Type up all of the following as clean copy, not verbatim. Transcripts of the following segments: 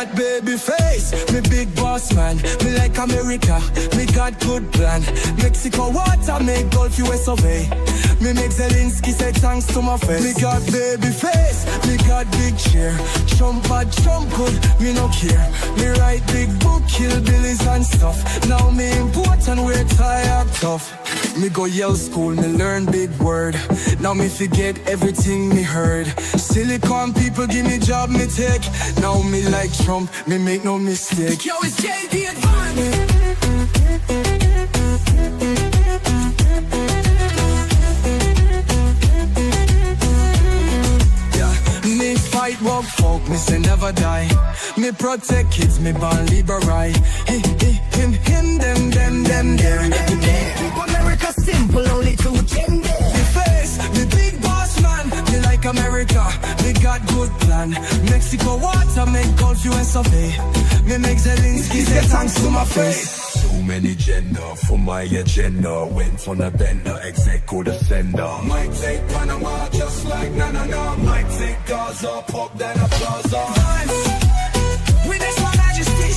got baby face, me big boss man. Me like America, me got good plan. Mexico water make Gulf US survey. Me make Zelensky say thanks to my face. Me got baby face, me got big chair. Trump bad, Trump good, me no care. Me write big book, kill billies and stuff. Now me important, we're tired tough. Me go Yale school, me learn big word. Now me forget everything me heard. Silicon people give me job, me take. Now me like Trump, me make no mistake. Yo, it's JD Advance. Fight walk folk, me say never die. Me protect kids, me born liberal. Him, them, there. America simple, only two gender. Me face, me big boss man. Me like America, me got good plan. Mexico water make Gulf US survey. Me make Zelensky say thanks to my face. Too many gender for my agenda. Went on a bender, execo defender. Might take Panama just like na. Might take Gaza, pop then a plaza. We next my majesty.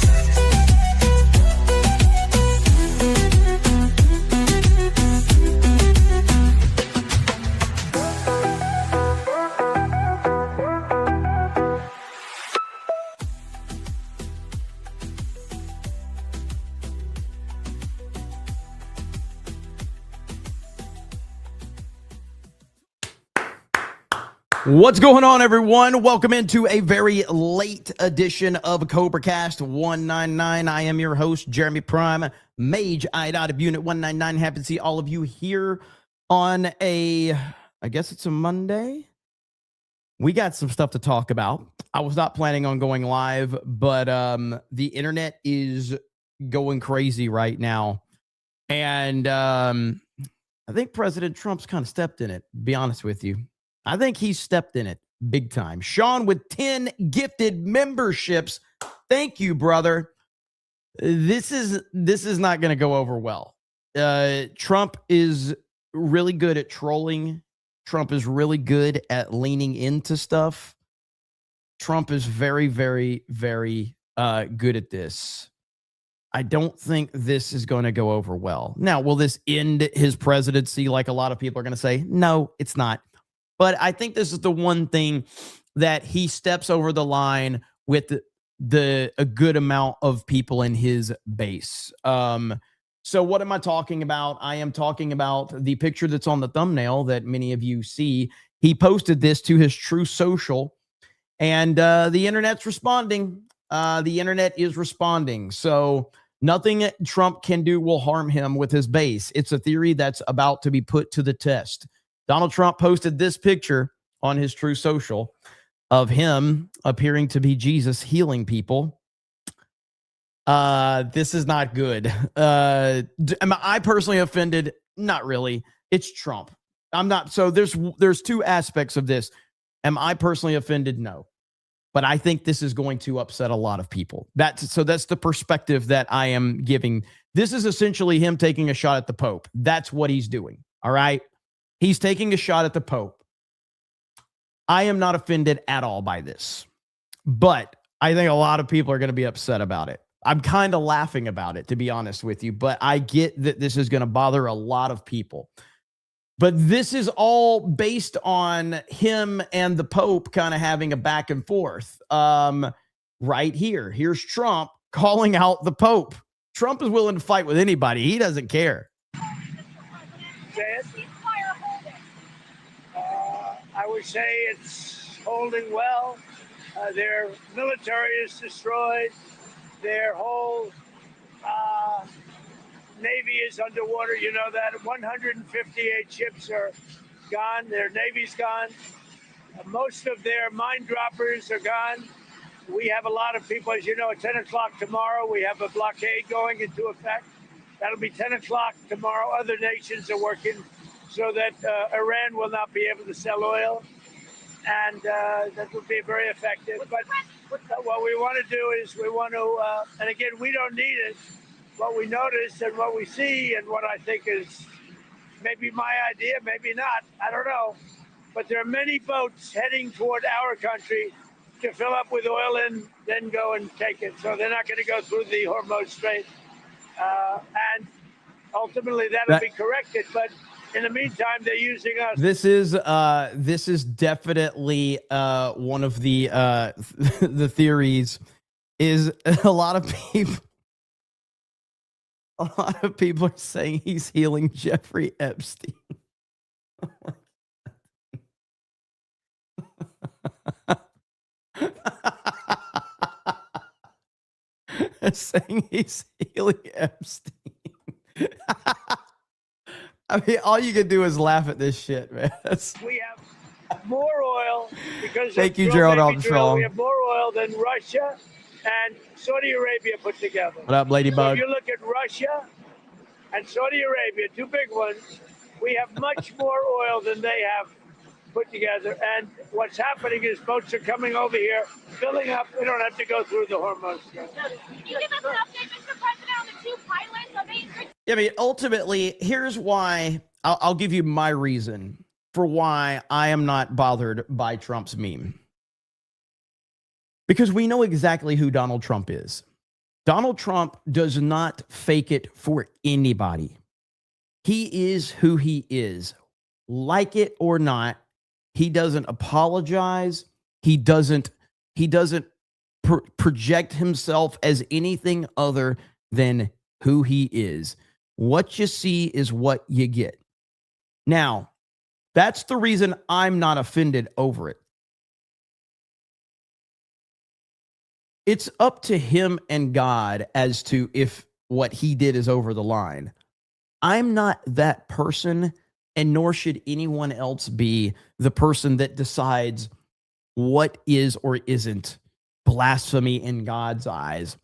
What's going on, everyone? Welcome into a very late edition of CobraCast 199. I am your host, Jeremy Prime, Mage Eyed out of Unit 199. Happy to see all of you here on I guess it's a Monday. We got some stuff to talk about. I was not planning on going live, but the internet is going crazy right now. And I think President Trump's kind of stepped in it, to be honest with you. I think he stepped in it big time. Sean with 10 gifted memberships. Thank you, brother. This is not going to go over well. Trump is really good at trolling. Trump is really good at leaning into stuff. Trump is very, very, very good at this. I don't think this is going to go over well. Now, will this end his presidency like a lot of people are going to say? No, it's not. But I think this is the one thing that he steps over the line with a good amount of people in his base. So what am I talking about? I am talking about the picture that's on the thumbnail that many of you see. He posted this to his True Social, and the internet's responding. The internet is responding. So nothing Trump can do will harm him with his base. It's a theory that's about to be put to the test. Donald Trump posted this picture on his True Social of him appearing to be Jesus healing people. This is not good. Am I personally offended? Not really. It's Trump. I'm not. So there's two aspects of this. Am I personally offended? No. But I think this is going to upset a lot of people. That's the perspective that I am giving. This is essentially him taking a shot at the Pope. That's what he's doing. All right. He's taking a shot at the Pope. I am not offended at all by this, but I think a lot of people are going to be upset about it. I'm kind of laughing about it, to be honest with you, but I get that this is going to bother a lot of people. But this is all based on him and the Pope kind of having a back and forth. Right here. Here's Trump calling out the Pope. Trump is willing to fight with anybody. He doesn't care. I would say it's holding well. Their military is destroyed. Their whole Navy is underwater. You know that 158 ships are gone. Their Navy's gone. Most of their mine droppers are gone. We have a lot of people, as you know, at 10 o'clock tomorrow, we have a blockade going into effect. That'll be 10 o'clock tomorrow. Other nations are working so that Iran will not be able to sell oil, and that will be very effective. But what we want to do is we want to, and again, we don't need it. What we notice and what we see and what I think is maybe my idea, maybe not, I don't know. But there are many boats heading toward our country to fill up with oil and then go and take it. So they're not going to go through the Hormuz Strait. And ultimately that'll be corrected. But in the meantime, they're using us. This is definitely one of the the theories is a lot of people are saying he's healing Jeffrey Epstein. Saying he's healing Epstein. I mean, all you can do is laugh at this shit, man. We have more oil because Thank you, Gerald Armstrong. We have more oil than Russia and Saudi Arabia put together. What up, Ladybug? So if you look at Russia and Saudi Arabia, two big ones, we have much more oil than they have put together. And what's happening is boats are coming over here, filling up. We don't have to go through the Hormuz. Can you give us an update, Mr. President, on the two pilots of I mean, ultimately, here's why. I'll give you my reason for why I am not bothered by Trump's meme. Because we know exactly who Donald Trump is. Donald Trump does not fake it for anybody. He is who he is. Like it or not, he doesn't apologize. He doesn't project himself as anything other than who he is. What you see is what you get. Now, that's the reason I'm not offended over it. It's up to him and God as to if what he did is over the line. I'm not that person, and nor should anyone else be the person that decides what is or isn't blasphemy in God's eyes.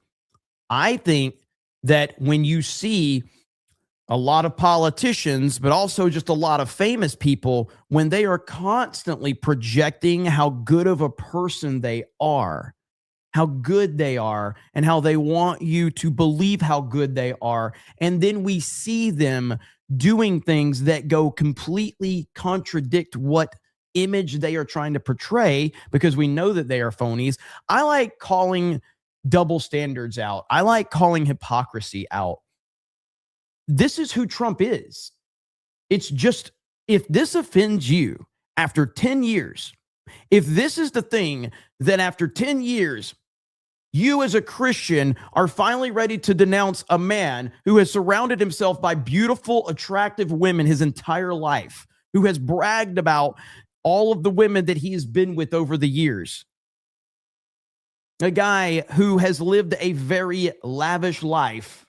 I think that when you see a lot of politicians, but also just a lot of famous people, when they are constantly projecting how good of a person they are, how good they are, and how they want you to believe how good they are, and then we see them doing things that go completely contradict what image they are trying to portray, because we know that they are phonies. I like calling double standards out. I like calling hypocrisy out. This is who Trump is. It's just, if this offends you after 10 years, if this is the thing that after 10 years, you as a Christian are finally ready to denounce a man who has surrounded himself by beautiful, attractive women his entire life, who has bragged about all of the women that he has been with over the years. A guy who has lived a very lavish life.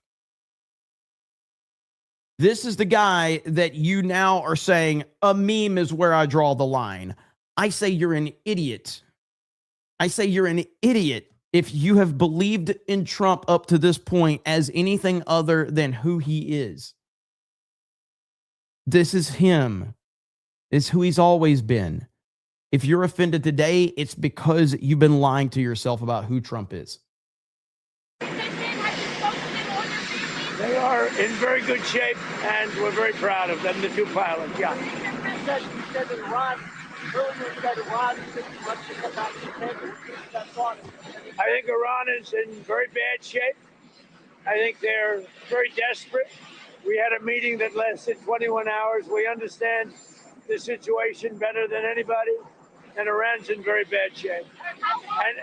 This is the guy that you now are saying a meme is where I draw the line. I say you're an idiot. I say you're an idiot if you have believed in Trump up to this point as anything other than who he is. This is him. It's who he's always been. If you're offended today, it's because you've been lying to yourself about who Trump is. They are in very good shape, and we're very proud of them, the two pilots. Yeah. You said Iran, earlier you said Iran wants to come back to the table. I think Iran is in very bad shape. I think they're very desperate. We had a meeting that lasted 21 hours. We understand the situation better than anybody, and Iran's in very bad shape.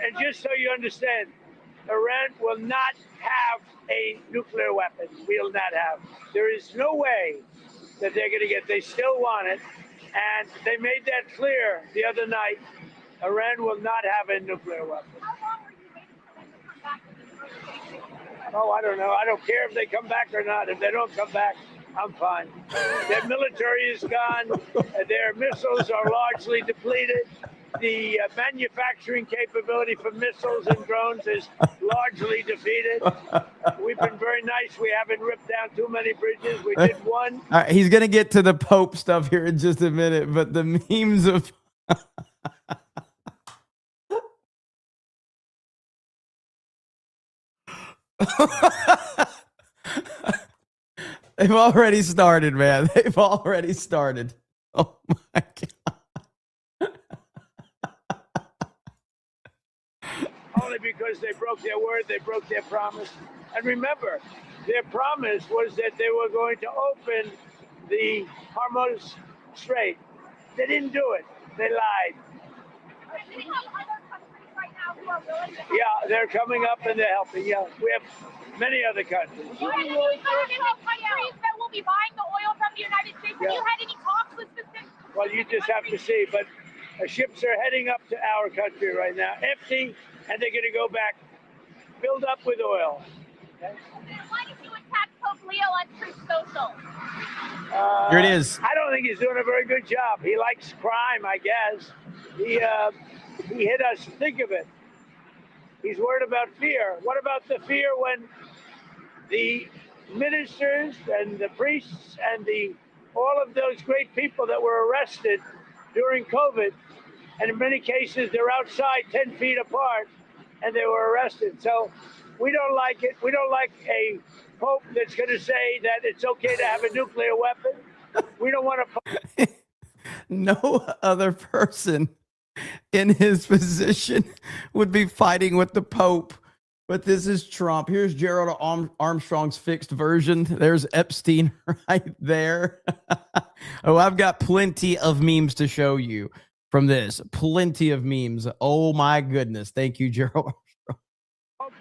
And just so you understand, Iran will not have a nuclear weapon. Will not have. There is no way that they're going to get. They still want it, and they made that clear the other night. Iran will not have a nuclear weapon. Oh, I don't know. I don't care if they come back or not. If they don't come back, I'm fine. Their military is gone. Their missiles are largely depleted. The manufacturing capability for missiles and drones is largely defeated. We've been very nice. We haven't ripped down too many bridges. We did one. All right, he's going to get to the Pope stuff here in just a minute, but the memes of... They've already started, man. They've already started. Oh, my God. their word. They broke their promise. And remember, their promise was that they were going to open the Hormuz Strait. They didn't do it. They lied. We have other countries right now who are willing to help. Yeah, they're coming up and they're helping. Yeah, we have many other countries. Do you have any countries that will be buying the oil from the United States? Have you had any talks with specific? Well, you just have to see. But ships are heading up to our country right now, empty, and they're going to go back filled up with oil. Okay? Why did you attack Pope Leo on Truth Social? Here it is. I don't think he's doing a very good job. He likes crime, I guess. He hit us. Think of it. He's worried about fear. What about the fear when the ministers and the priests and all of those great people that were arrested during COVID, and in many cases they're outside 10 feet apart, and they were arrested. So we don't like it. We don't like a pope that's going to say that it's okay to have a nuclear weapon. We don't want to. No other person in his position would be fighting with the Pope. But this is Trump. Here's Gerald Armstrong's fixed version. There's Epstein right there. Oh, I've got plenty of memes to show you from this. Plenty of memes. Oh, my goodness. Thank you, Gerald Armstrong.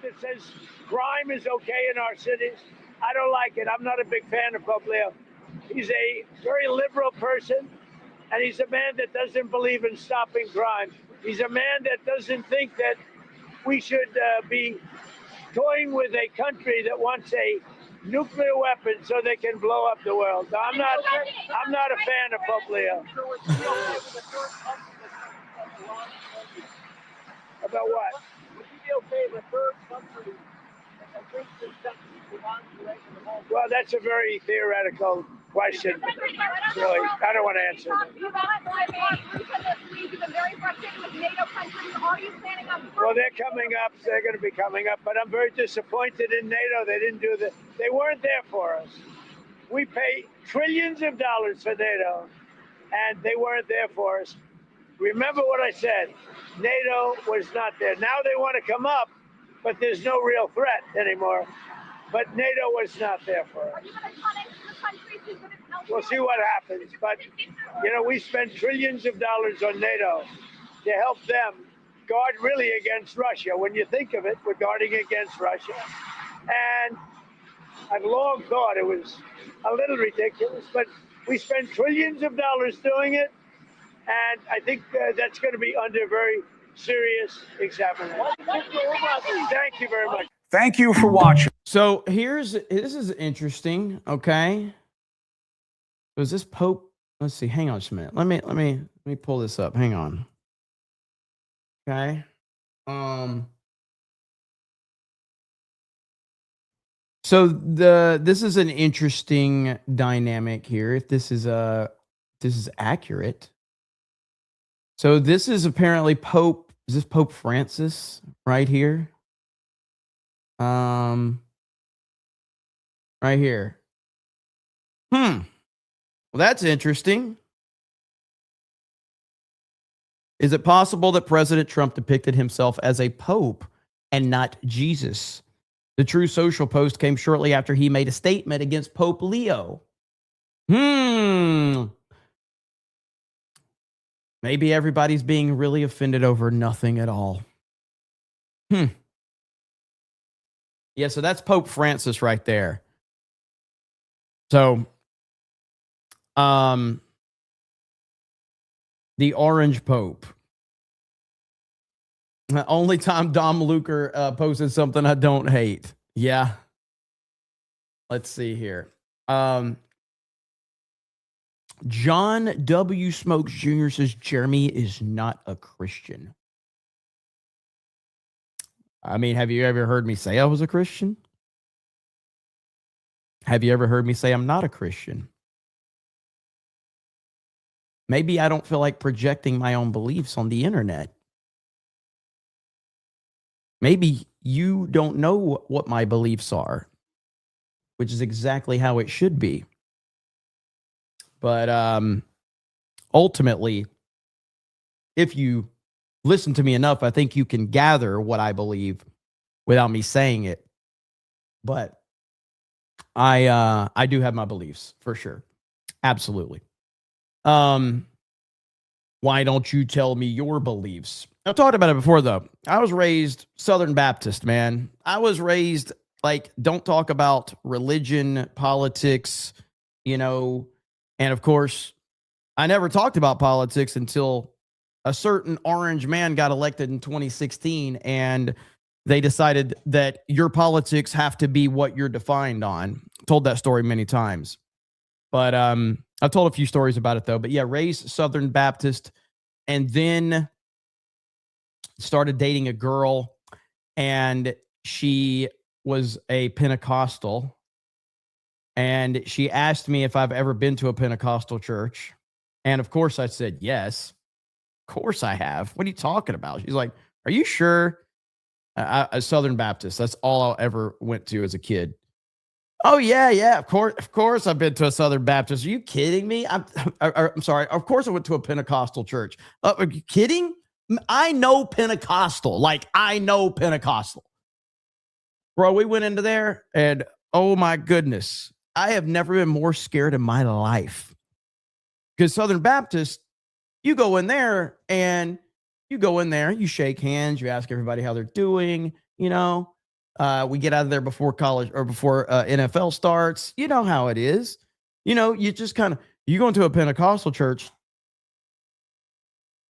That says crime is okay in our cities. I don't like it. I'm not a big fan of Pope Leo. He's a very liberal person, and he's a man that doesn't believe in stopping crime. He's a man that doesn't think that we should be toying with a country that wants a nuclear weapon so they can blow up the world. So I'm not a fan of Pope Leo. About what? Would you be okay with third country and bring this country to non-direct? Well, that's a very theoretical question. Really, I don't want to answer that. Well, they're coming up. They're going to be coming up. But I'm very disappointed in NATO. They didn't do this. They weren't there for us. We pay trillions of dollars for NATO, and they weren't there for us. Remember what I said. NATO was not there. Now they want to come up, but there's no real threat anymore. But NATO was not there for us. We'll see what happens. But, we spend trillions of dollars on NATO to help them guard really against Russia. When you think of it, we're guarding against Russia. And I've long thought it was a little ridiculous, but we spend trillions of dollars doing it. And I think that's going to be under very serious examination. Thank you very much. Thank you for watching. So this is interesting. Okay. Was this Pope? Let's see. Hang on just a minute. Let me pull this up. Hang on. Okay. So this is an interesting dynamic here. If this is accurate. So this is apparently Pope. Is this Pope Francis right here? Right here. Well, that's interesting. Is it possible that President Trump depicted himself as a pope and not Jesus? The True Social post came shortly after he made a statement against Pope Leo. Maybe everybody's being really offended over nothing at all. Yeah, so that's Pope Francis right there. So, the Orange Pope. The only time Dom Luker posted something I don't hate. Yeah. Let's see here. John W. Smokes Jr. says Jeremy is not a Christian. I mean, have you ever heard me say I was a Christian? Have you ever heard me say I'm not a Christian? Maybe I don't feel like projecting my own beliefs on the internet. Maybe you don't know what my beliefs are, which is exactly how it should be. But ultimately, if you listen to me enough, I think you can gather what I believe. without me saying it. But I do have my beliefs for sure. Absolutely. Why don't you tell me your beliefs? I've talked about it before, though. I was raised Southern Baptist, man. I was raised like, don't talk about religion, politics, and of course, I never talked about politics until a certain orange man got elected in 2016, and they decided that your politics have to be what you're defined on. Told that story many times. But I've told a few stories about it, though. But yeah, raised Southern Baptist, and then started dating a girl, and she was a Pentecostal. And she asked me if I've ever been to a Pentecostal church. And of course I said, yes, of course I have. What are you talking about? She's like, are you sure? A Southern Baptist. That's all I ever went to as a kid. Oh yeah. Of course I've been to a Southern Baptist. Are you kidding me? I'm sorry. Of course I went to a Pentecostal church. Are you kidding? I know Pentecostal. Like, I know Pentecostal. Bro, we went into there, and oh my goodness, I have never been more scared in my life. Because Southern Baptist, you go in there, you shake hands, you ask everybody how they're doing, we get out of there before college or before NFL starts. You know how it is. You just you go into a Pentecostal church.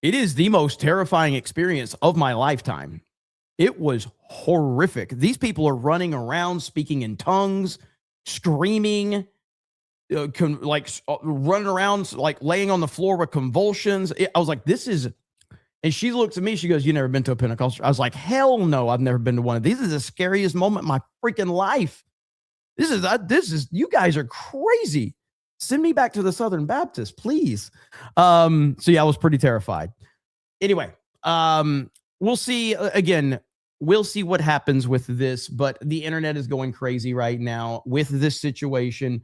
It is the most terrifying experience of my lifetime. It was horrific. These people are running around, speaking in tongues, screaming, running around, like laying on the floor with convulsions. I was like, this is, and she looks at me, she goes, you never been to a Pentecostal? I was like, hell no, I've never been to one of these. This is the scariest moment in my freaking life. This is, you guys are crazy. Send me back to the Southern Baptist, please. So yeah, I was pretty terrified. Anyway, we'll see. Again, we'll see what happens with this, but the internet is going crazy right now with this situation.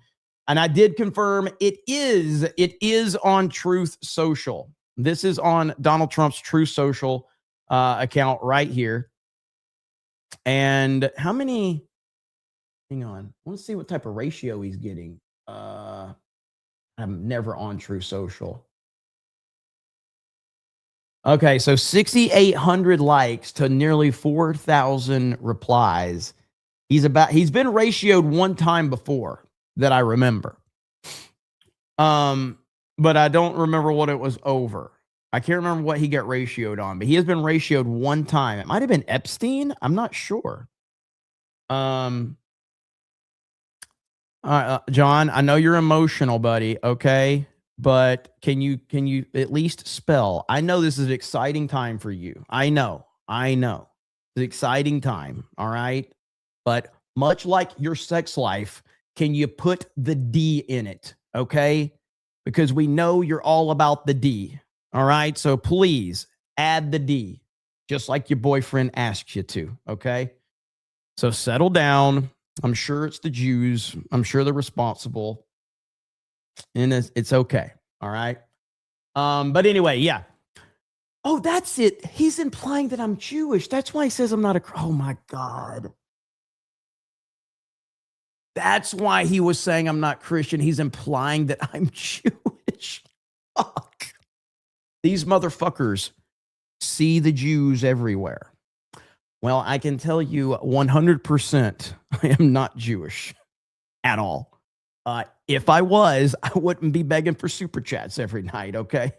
And I did confirm it is on Truth Social. This is on Donald Trump's Truth Social account right here. And how many, hang on, I want to see what type of ratio he's getting. I'm never on Truth Social. Okay, so 6,800 likes to nearly 4,000 replies. He's been ratioed one time before that I remember. But I don't remember what it was over. I can't remember what he got ratioed on, but he has been ratioed one time. It might have been Epstein. I'm not sure. John, I know you're emotional, buddy. Okay. But can you at least spell? I know this is an exciting time for you. I know. It's an exciting time. All right. But much like your sex life, can you put the D in it? Okay. Because we know you're all about the D. All right. So please add the D, just like your boyfriend asks you to. Okay. So settle down. I'm sure it's the Jews. I'm sure they're responsible. And it's okay. All right. But anyway, yeah. Oh, that's it. He's implying that I'm Jewish. That's why he says I'm not a, oh my God. That's why he was saying I'm not Christian. He's implying that I'm Jewish. Fuck. These motherfuckers see the Jews everywhere. Well, I can tell you 100% I am not Jewish at all. If I was, I wouldn't be begging for super chats every night, okay?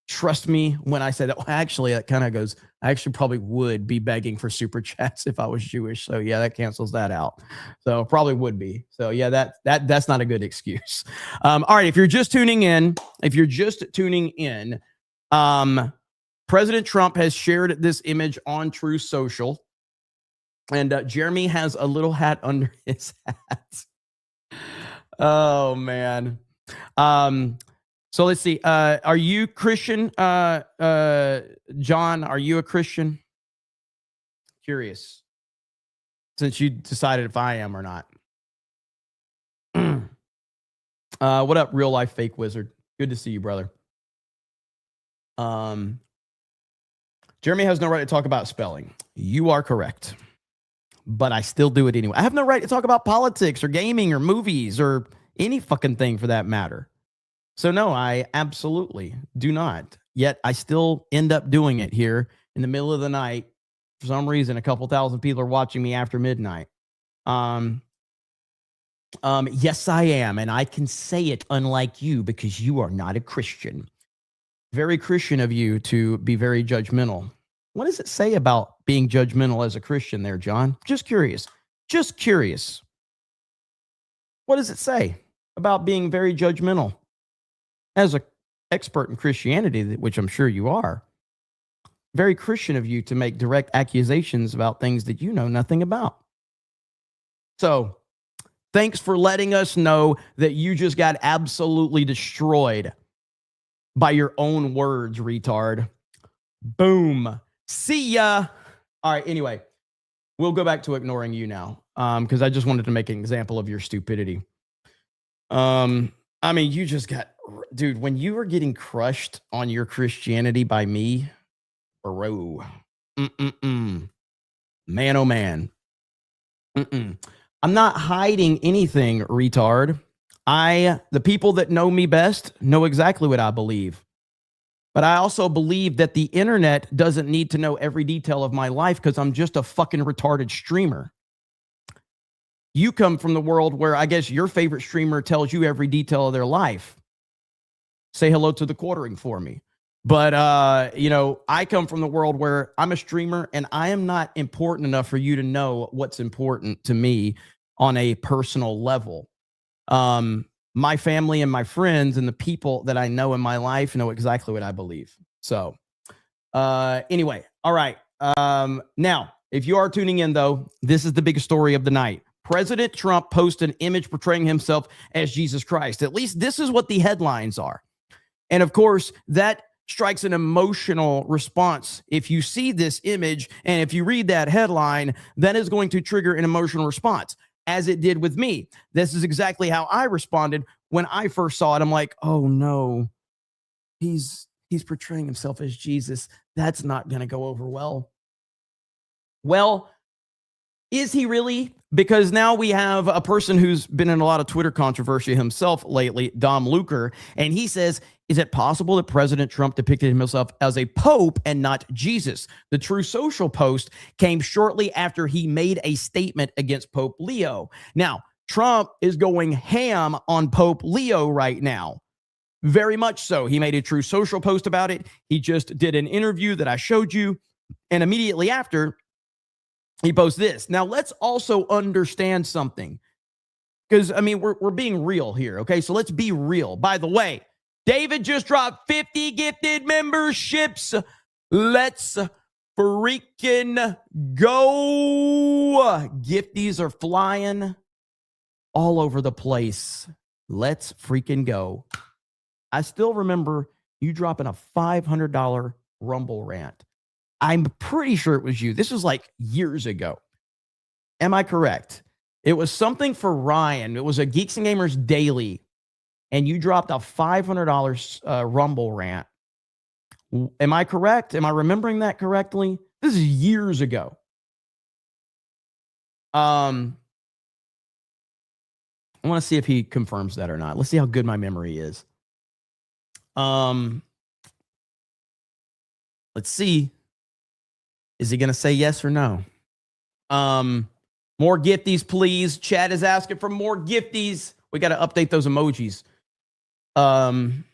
Trust me when I say that. Well, actually, that kind of goes, I actually probably would be begging for super chats if I was Jewish. So yeah, that cancels that out. So probably would be. So yeah, that's not a good excuse. All right, if you're just tuning in, President Trump has shared this image on Truth Social, and Jeremy has a little hat under his hat. Oh man. So let's see. Are you Christian? John, are you a Christian? Curious. Since you decided if I am or not. What up, real life fake wizard? Good to see you, brother. Jeremy has no right to talk about spelling. You are correct. but I still do it anyway. I have no right to talk about politics or gaming or movies or any fucking thing for that matter. So no, I absolutely do not. Yet I still end up doing it here in the middle of the night. For some reason, a couple thousand people are watching me after midnight. Yes, I am. And I can say it unlike you because you are not a Christian. Very Christian of you to be very judgmental. What does it say about being judgmental as a Christian there, John? Just curious. Just curious. What does it say about being very judgmental as an expert in Christianity, which I'm sure you are? Very Christian of you to make direct accusations about things that you know nothing about. So, thanks for letting us know that you just got absolutely destroyed by your own words, retard. Boom. See ya. All right, anyway, we'll go back to ignoring you now because I just wanted to make an example of your stupidity. I mean, you just got, dude, when you were getting crushed on your Christianity by me, bro, man, oh man. I'm not hiding anything, retard. The people that know me best know exactly what I believe. But I also believe that the internet doesn't need to know every detail of my life because I'm just a fucking retarded streamer. You come from the world where I guess your favorite streamer tells you every detail of their life. Say hello to the quartering for me. But, I come from the world where I'm a streamer and I am not important enough for you to know what's important to me on a personal level. My family and my friends and the people that I know in my life know exactly what I believe. So, anyway, all right. Now, if you are tuning in, though, this is the big story of the night. President Trump posted an image portraying himself as Jesus Christ. At least this is what the headlines are. And of course, that strikes an emotional response. If you see this image and if you read that headline, that is going to trigger an emotional response, as it did with me. This is exactly how I responded when I first saw it. I'm like, oh no, he's portraying himself as Jesus. That's not going to go over well. Well, is he really? Because now we have a person who's been in a lot of Twitter controversy himself lately, Dom Luker, and he says, is it possible that President Trump depicted himself as a pope and not Jesus? The True Social post came shortly after he made a statement against Pope Leo. Now, Trump is going ham on Pope Leo right now. Very much so. He made a True Social post about it. He just did an interview that I showed you. And immediately after, he posts this. Now, let's also understand something. Because, I mean, we're being real here, okay? So let's be real. By the way, David just dropped 50 gifted memberships. Let's freaking go. Gifties are flying all over the place. Let's freaking go. I still remember you dropping a $500 Rumble rant. I'm pretty sure it was you. This was like years ago. Am I correct? It was something for Ryan. It was a Geeks and Gamers Daily. And you dropped a $500 Rumble rant. Am I correct? Am I remembering that correctly? This is years ago. I want to see if he confirms that or not. Let's see how good my memory is. Let's see. Is he going to say yes or no? More gifties, please. Chat is asking for more gifties. We got to update those emojis. Trying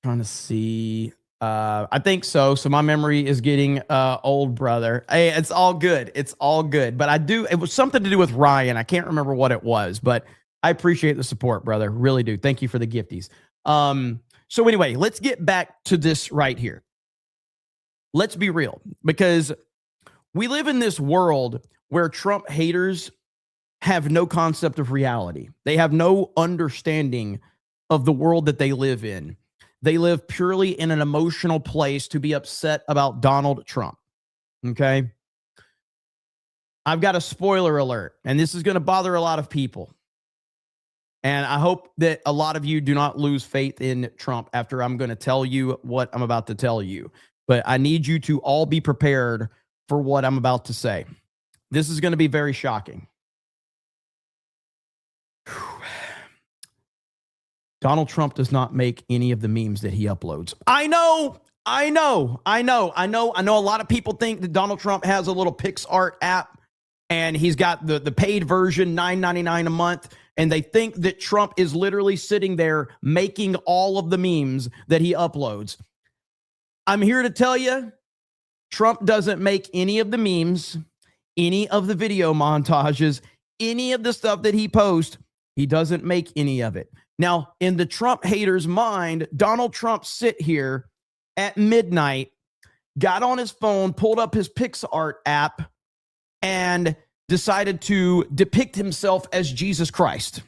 to see. I think so. So my memory is getting old, brother. Hey, it's all good. It's all good. But it was something to do with Ryan. I can't remember what it was, but I appreciate the support, brother. Really do. Thank you for the gifties. So anyway, let's get back to this right here. Let's be real, because we live in this world where Trump haters have no concept of reality. They have no understanding of the world that they live in. They live purely in an emotional place to be upset about Donald Trump. Okay? I've got a spoiler alert, and this is going to bother a lot of people. And I hope that a lot of you do not lose faith in Trump after I'm going to tell you what I'm about to tell you. But I need you to all be prepared for what I'm about to say. This is going to be very shocking. Donald Trump does not make any of the memes that he uploads. I know a lot of people think that Donald Trump has a little PixArt app and he's got the paid version, $9.99 a month. And they think that Trump is literally sitting there making all of the memes that he uploads. I'm here to tell you, Trump doesn't make any of the memes, any of the video montages, any of the stuff that he posts. He doesn't make any of it. Now, in the Trump haters' mind, Donald Trump sit here at midnight, got on his phone, pulled up his PixArt app, and decided to depict himself as Jesus Christ.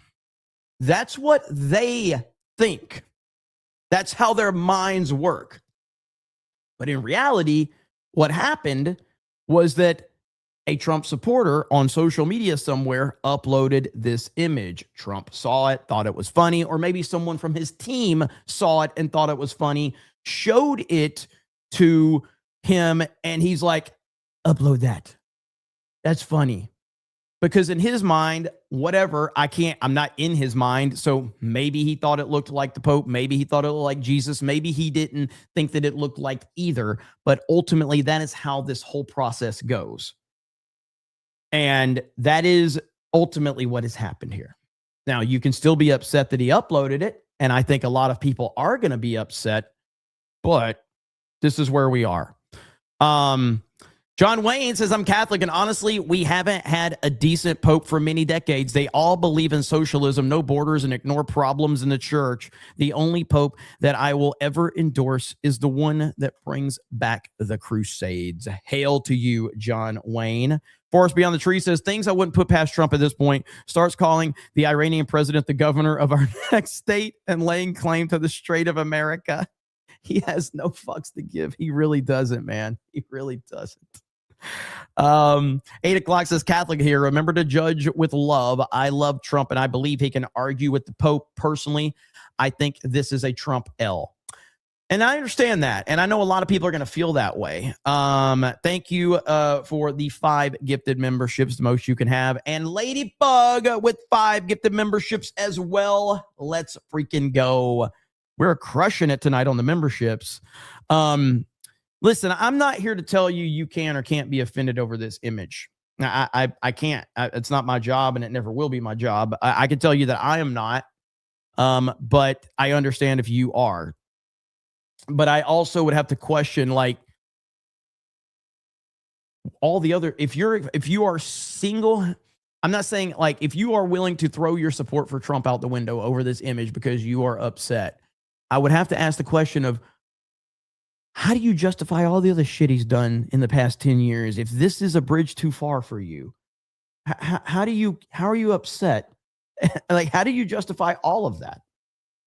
That's what they think. That's how their minds work. But in reality, what happened was that a Trump supporter on social media somewhere uploaded this image. Trump saw it, thought it was funny, or maybe someone from his team saw it and thought it was funny, showed it to him, and he's like, upload that. That's funny. Because in his mind, whatever, I'm not in his mind. So maybe he thought it looked like the Pope. Maybe he thought it looked like Jesus. Maybe he didn't think that it looked like either. But ultimately, that is how this whole process goes. And that is ultimately what has happened here. Now, you can still be upset that he uploaded it. And I think a lot of people are going to be upset. But this is where we are. John Wayne says, I'm Catholic, and honestly, we haven't had a decent pope for many decades. They all believe in socialism, no borders, and ignore problems in the church. The only pope that I will ever endorse is the one that brings back the Crusades. Hail to you, John Wayne. Forest Beyond the Tree says, things I wouldn't put past Trump at this point. Starts calling the Iranian president the governor of our next state and laying claim to the Strait of America. He has no fucks to give. He really doesn't, man. He really doesn't. 8 o'clock says, Catholic here. Remember to judge with love. I love Trump, and I believe he can argue with the Pope. Personally, I think this is a Trump L. And I understand that. And I know a lot of people are going to feel that way. Thank you for the 5 gifted memberships, the most you can have. And Ladybug with 5 gifted memberships as well. Let's freaking go. We're crushing it tonight on the memberships. Listen, I'm not here to tell you you can or can't be offended over this image. I can't. It's not my job, and it never will be my job. I can tell you that I am not, but I understand if you are. But I also would have to question, like, all the other, if you are single, I'm not saying, like, if you are willing to throw your support for Trump out the window over this image because you are upset, I would have to ask the question of, how do you justify all the other shit he's done in the past 10 years? If this is a bridge too far for you, how are you upset? Like, how do you justify all of that?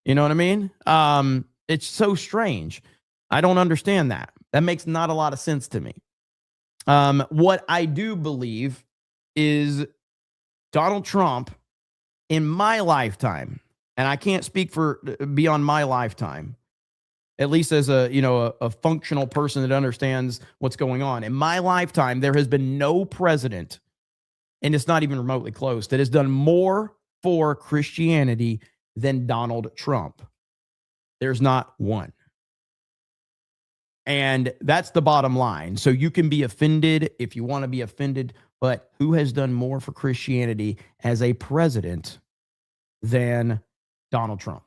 You know what I mean? It's so strange. I don't understand that. That makes not a lot of sense to me. What I do believe is Donald Trump in my lifetime, and I can't speak for beyond my lifetime, at least as a functional person that understands what's going on. In my lifetime, there has been no president, and it's not even remotely close, that has done more for Christianity than Donald Trump. There's not one. And that's the bottom line. So you can be offended if you want to be offended, but who has done more for Christianity as a president than Donald Trump?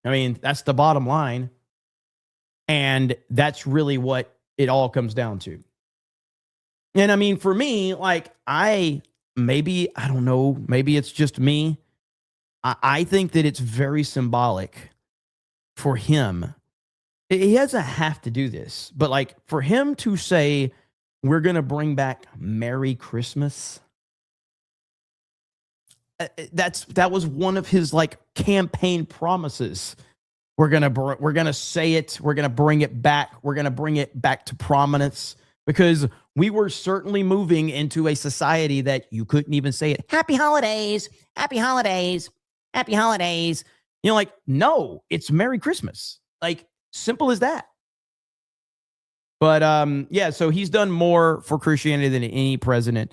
I mean, that's the bottom line. And that's really what it all comes down to. And I mean, for me, like, maybe it's just me. I think that it's very symbolic for him. He doesn't have to do this, but like, for him to say, we're going to bring back Merry Christmas. That was one of his like campaign promises. We're gonna say it. We're gonna bring it back. We're gonna bring it back to prominence, because we were certainly moving into a society that you couldn't even say it. Happy holidays, happy holidays, happy holidays. You know, like, no, it's Merry Christmas. Like, simple as that. But yeah, so he's done more for Christianity than any president.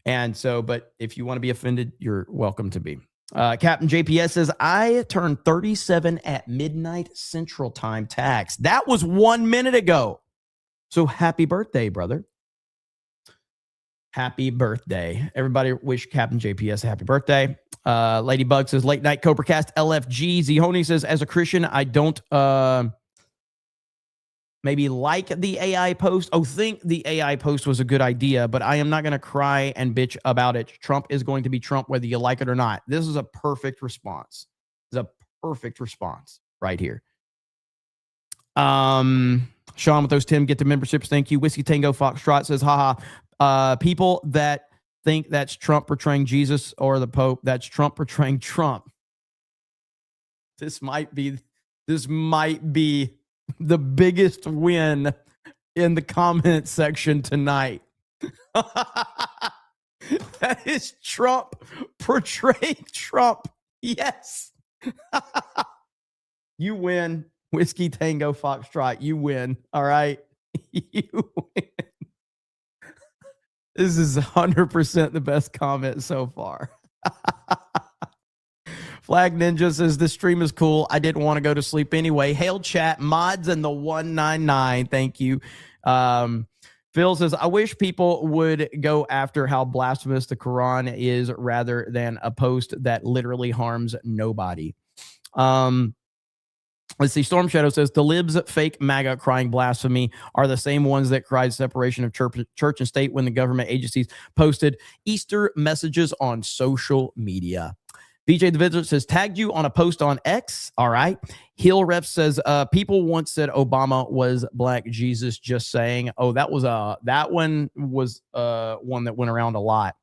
And so, but if you want to be offended, you're welcome to be. Captain JPS says, I turned 37 at midnight Central Time tax. That was 1 minute ago. So happy birthday, brother. Happy birthday. Everybody wish Captain JPS a happy birthday. Ladybug says, late night CobraCast LFG. Zihoni says, as a Christian, I don't maybe like the AI post. Oh, think the AI post was a good idea, but I am not going to cry and bitch about it. Trump is going to be Trump, whether you like it or not. This is a perfect response. It's a perfect response right here. Sean with those 10 get the memberships. Thank you. Whiskey Tango Foxtrot says, haha. People that think that's Trump portraying Jesus or the Pope, that's Trump portraying Trump. This might be the biggest win in the comment section tonight. That is Trump portraying Trump. Yes. You win. Whiskey Tango Foxtrot. You win. All right. You win. This is 100% the best comment so far. Flag Ninja says, this stream is cool. I didn't want to go to sleep anyway. Hail chat, mods and the 199. Thank you. Phil says, I wish people would go after how blasphemous the Quran is rather than a post that literally harms nobody. Let's see. Storm Shadow says, the libs fake MAGA crying blasphemy are the same ones that cried separation of church and state when the government agencies posted Easter messages on social media. BJ the Visitor says, tagged you on a post on X. All right. Heel Ref says, people once said Obama was Black Jesus, just saying. Oh, that one was one that went around a lot.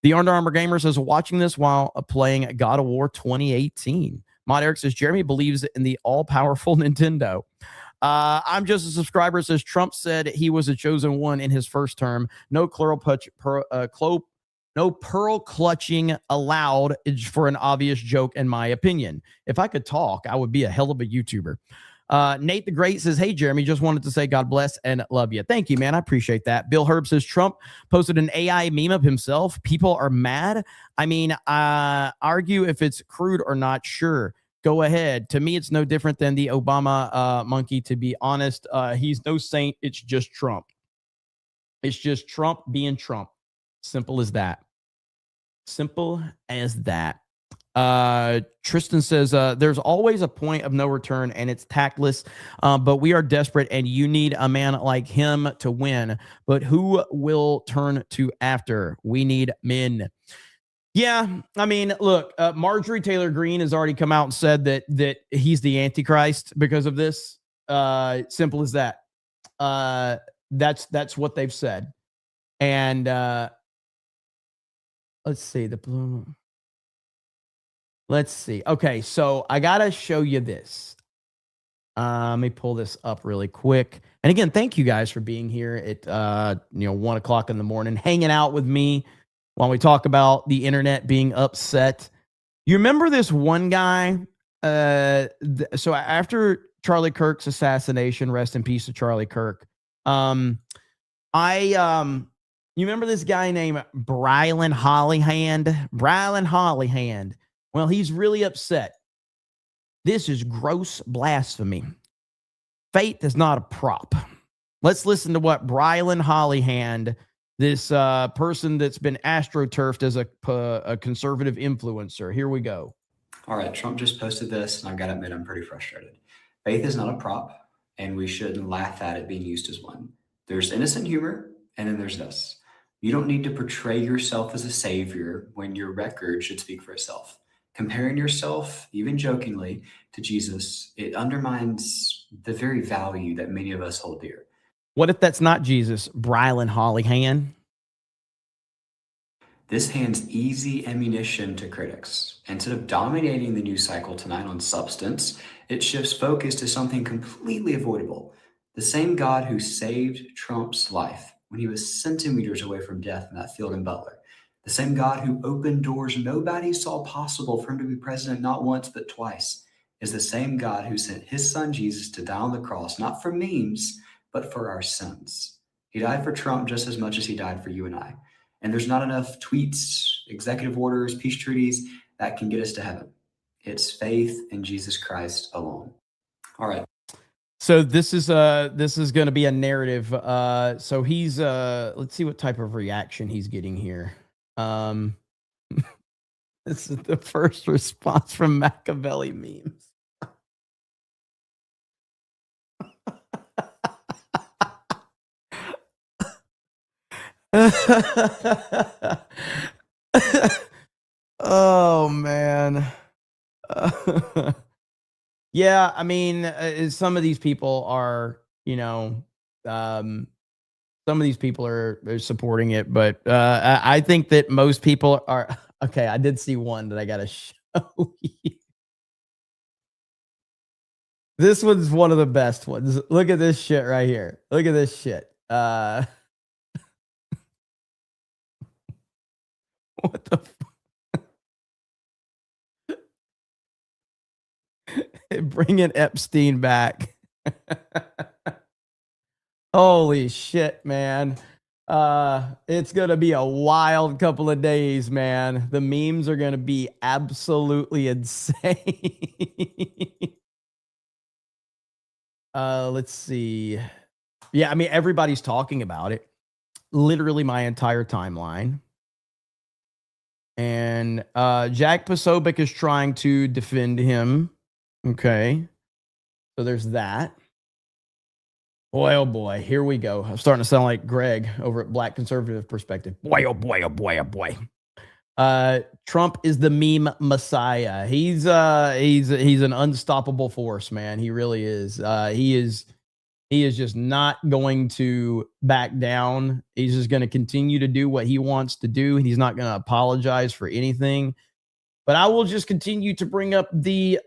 The Under Armour Gamer says, watching this while playing God of War 2018. Mod Eric says, Jeremy believes in the all-powerful Nintendo. I'm just a subscriber. Says, Trump said he was a chosen one in his first term. No pearl clutching allowed for an obvious joke, in my opinion. If I could talk, I would be a hell of a YouTuber. Nate the Great says, hey, Jeremy, just wanted to say God bless and love you. Thank you, man. I appreciate that. Bill Herb says, Trump posted an AI meme of himself. People are mad. I mean, argue if it's crude or not. Sure. Go ahead. To me, it's no different than the Obama monkey, to be honest. He's no saint. It's just Trump. It's just Trump being Trump. Simple as that. Simple as that. Tristan says, there's always a point of no return and it's tactless, but we are desperate and you need a man like him to win. But who will turn to after? We need men. Yeah, I mean, look, Marjorie Taylor Greene has already come out and said that he's the Antichrist because of this. Simple as that. That's what they've said. And let's see the blue. Let's see. Okay, so I gotta show you this. Let me pull this up really quick. And again, thank you guys for being here at 1 o'clock in the morning, hanging out with me while we talk about the internet being upset. You remember this one guy? So after Charlie Kirk's assassination, rest in peace to Charlie Kirk. You remember this guy named Brylan Hollyhand? Brylan Hollyhand. Well, he's really upset. This is gross blasphemy. Faith is not a prop. Let's listen to what Brylan Hollyhand, this person that's been astroturfed as a conservative influencer. Here we go. All right, Trump just posted this, and I've got to admit I'm pretty frustrated. Faith is not a prop, and we shouldn't laugh at it being used as one. There's innocent humor, and then there's this. You don't need to portray yourself as a savior when your record should speak for itself. Comparing yourself, even jokingly, to Jesus, it undermines the very value that many of us hold dear. What if that's not Jesus, Brylan Hollyhand? This hands easy ammunition to critics. Instead of dominating the news cycle tonight on substance, it shifts focus to something completely avoidable. The same God who saved Trump's life when he was centimeters away from death in that field in Butler. The same God who opened doors nobody saw possible for him to be president not once but twice is the same God who sent his son Jesus to die on the cross, not for memes, but for our sins. He died for Trump just as much as he died for you and I. And there's not enough tweets, executive orders, peace treaties that can get us to heaven. It's faith in Jesus Christ alone. All right. So this is going to be a narrative. So he's let's see what type of reaction he's getting here. This is the first response from Machiavelli memes. Oh man. Yeah, I mean, some of these people are, some of these people are supporting it, but I think that most people are. Okay, I did see one that I got to show you. This one's one of the best ones. Look at this shit right here. Look at this shit. What the bringing Epstein back. Holy shit, man. It's gonna be a wild couple of days, man. The memes are gonna be absolutely insane. Let's see. Yeah, I mean, everybody's talking about it. Literally my entire timeline. And Jack Posobiec is trying to defend him. Okay. So there's that. Boy, oh boy, here we go. I'm starting to sound like Greg over at Black Conservative Perspective. Boy, oh boy, oh boy, oh boy. Trump is the meme messiah. He's an unstoppable force, man. He really is. He is just not going to back down. He's just going to continue to do what he wants to do. He's not going to apologize for anything. But I will just continue to bring up the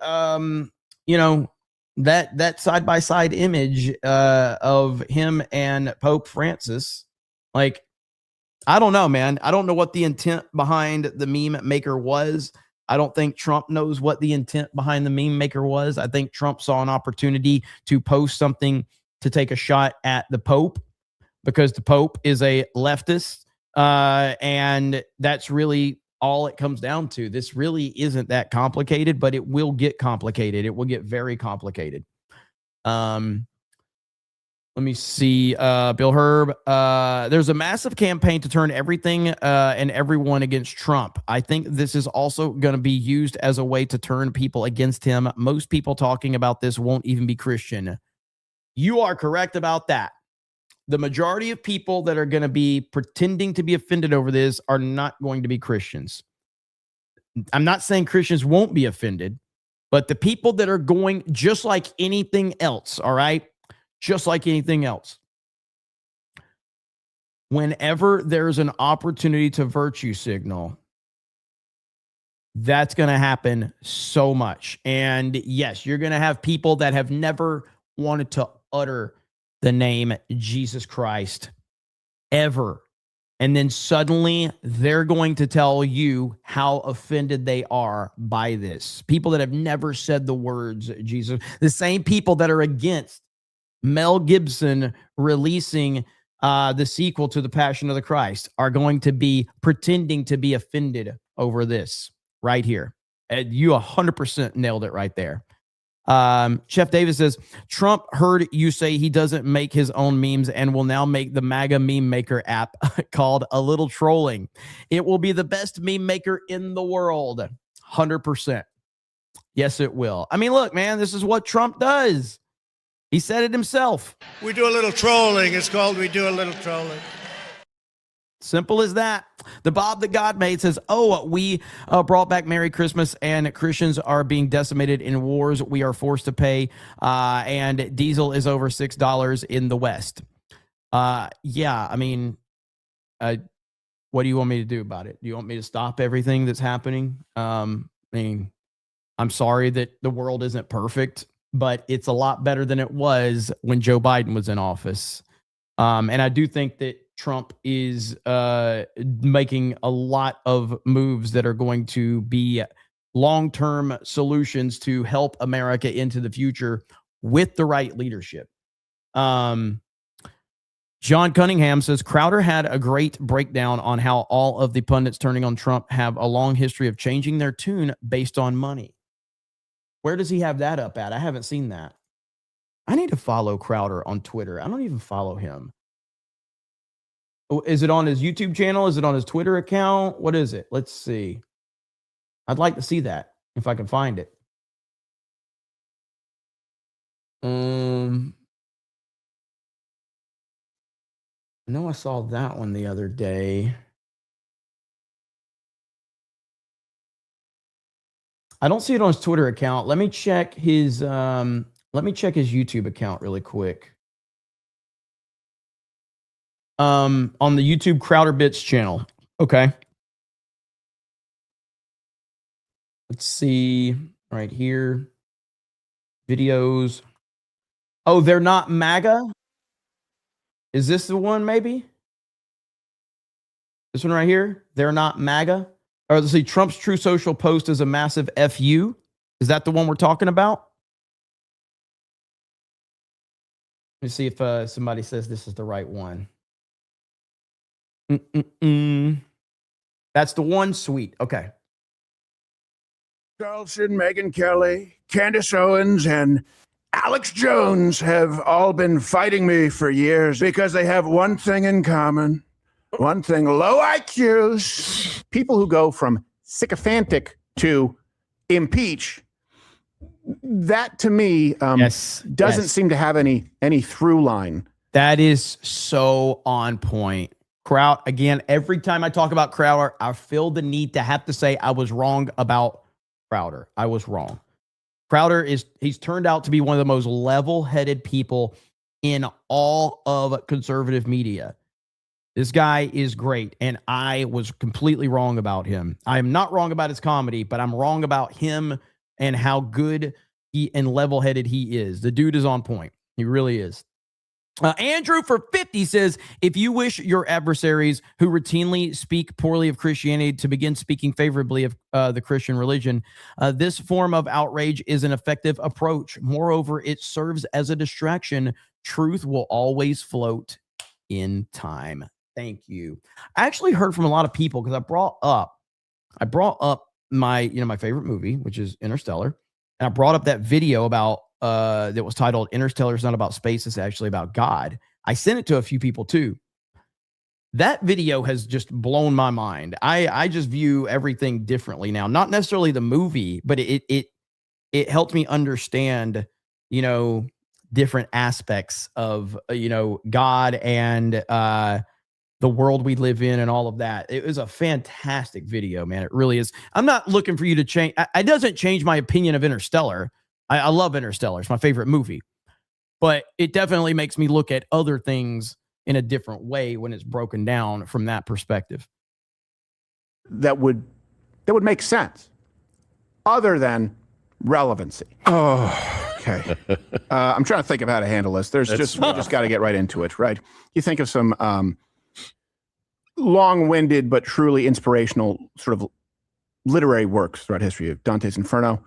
that side-by-side image of him and Pope Francis. Like, I don't know, man. I don't know what the intent behind the meme maker was. I don't think Trump knows what the intent behind the meme maker was. I think Trump saw an opportunity to post something to take a shot at the Pope because the Pope is a leftist. And that's really all it comes down to. This really isn't that complicated, but it will get complicated. It will get very complicated. Let me see. Bill Herb. There's a massive campaign to turn everything and everyone against Trump. I think this is also going to be used as a way to turn people against him. Most people talking about this won't even be Christian. You are correct about that. The majority of people that are going to be pretending to be offended over this are not going to be Christians. I'm not saying Christians won't be offended, but the people that are going, just like anything else, all right? Just like anything else. Whenever there's an opportunity to virtue signal, that's going to happen so much. And yes, you're going to have people that have never wanted to utter the name Jesus Christ ever. And then suddenly they're going to tell you how offended they are by this. People that have never said the words Jesus, the same people that are against Mel Gibson releasing the sequel to The Passion of the Christ are going to be pretending to be offended over this right here. And you 100% nailed it right there. Chef Davis says, Trump heard you say he doesn't make his own memes and will now make the MAGA meme maker app called A Little Trolling. It will be the best meme maker in the world. 100%. Yes, it will. I mean, look, man, this is what Trump does. He said it himself. We do a little trolling. It's called We Do a Little Trolling. Simple as that. The Bob that God made says, we brought back Merry Christmas and Christians are being decimated in wars we are forced to pay. And diesel is over $6 in the West. Yeah, I mean, what do you want me to do about it? Do you want me to stop everything that's happening? I mean, I'm sorry that the world isn't perfect, but it's a lot better than it was when Joe Biden was in office. And I do think that Trump is making a lot of moves that are going to be long-term solutions to help America into the future with the right leadership. John Cunningham says Crowder had a great breakdown on how all of the pundits turning on Trump have a long history of changing their tune based on money. Where does he have that up at? I haven't seen that. I need to follow Crowder on Twitter. I don't even follow him. Is it on his YouTube channel? Is it on his Twitter account? What is it? Let's see. I'd like to see that if I can find it. I know I saw that one the other day. I don't see it on his Twitter account. Let me check his YouTube account really quick. On the YouTube Crowder Bits channel. Okay. Let's see right here. Videos. Oh, they're not MAGA? Is this the one maybe? This one right here? They're not MAGA? Or let's see, Trump's True Social post is a massive FU. Is that the one we're talking about? Let me see if somebody says this is the right one. That's the one. Sweet. Okay. Carlson, Megyn Kelly, Candace Owens, and Alex Jones have all been fighting me for years because they have one thing in common. One thing, low IQs. People who go from sycophantic to impeach, that to me doesn't seem to have any through line. That is so on point. Crowd, again, every time I talk about Crowder, I feel the need to have to say I was wrong about Crowder. I was wrong. Crowder he's turned out to be one of the most level-headed people in all of conservative media. This guy is great, and I was completely wrong about him. I am not wrong about his comedy, but I'm wrong about him and how good and level-headed he is. The dude is on point. He really is. Andrew for 50 says, if you wish your adversaries who routinely speak poorly of Christianity to begin speaking favorably of the Christian religion, this form of outrage is an effective approach. Moreover, it serves as a distraction. Truth will always float in time. Thank you. I actually heard from a lot of people because I brought up my favorite movie, which is Interstellar. And I brought up that video about that was titled Interstellar is not about space, it's actually about God. I sent it to a few people too. That video has just blown my mind. I just view everything differently now. Not necessarily the movie, but it helped me understand, different aspects of God and the world we live in and all of that. It was a fantastic video, man. It really is. I'm not looking for you to change. It doesn't change my opinion of Interstellar. I love Interstellar. It's my favorite movie. But it definitely makes me look at other things in a different way when it's broken down from that perspective. That would make sense other than relevancy. Oh, okay. I'm trying to think of how to handle this. We just got to get right into it, right? You think of some long-winded but truly inspirational sort of literary works throughout history of Dante's Inferno,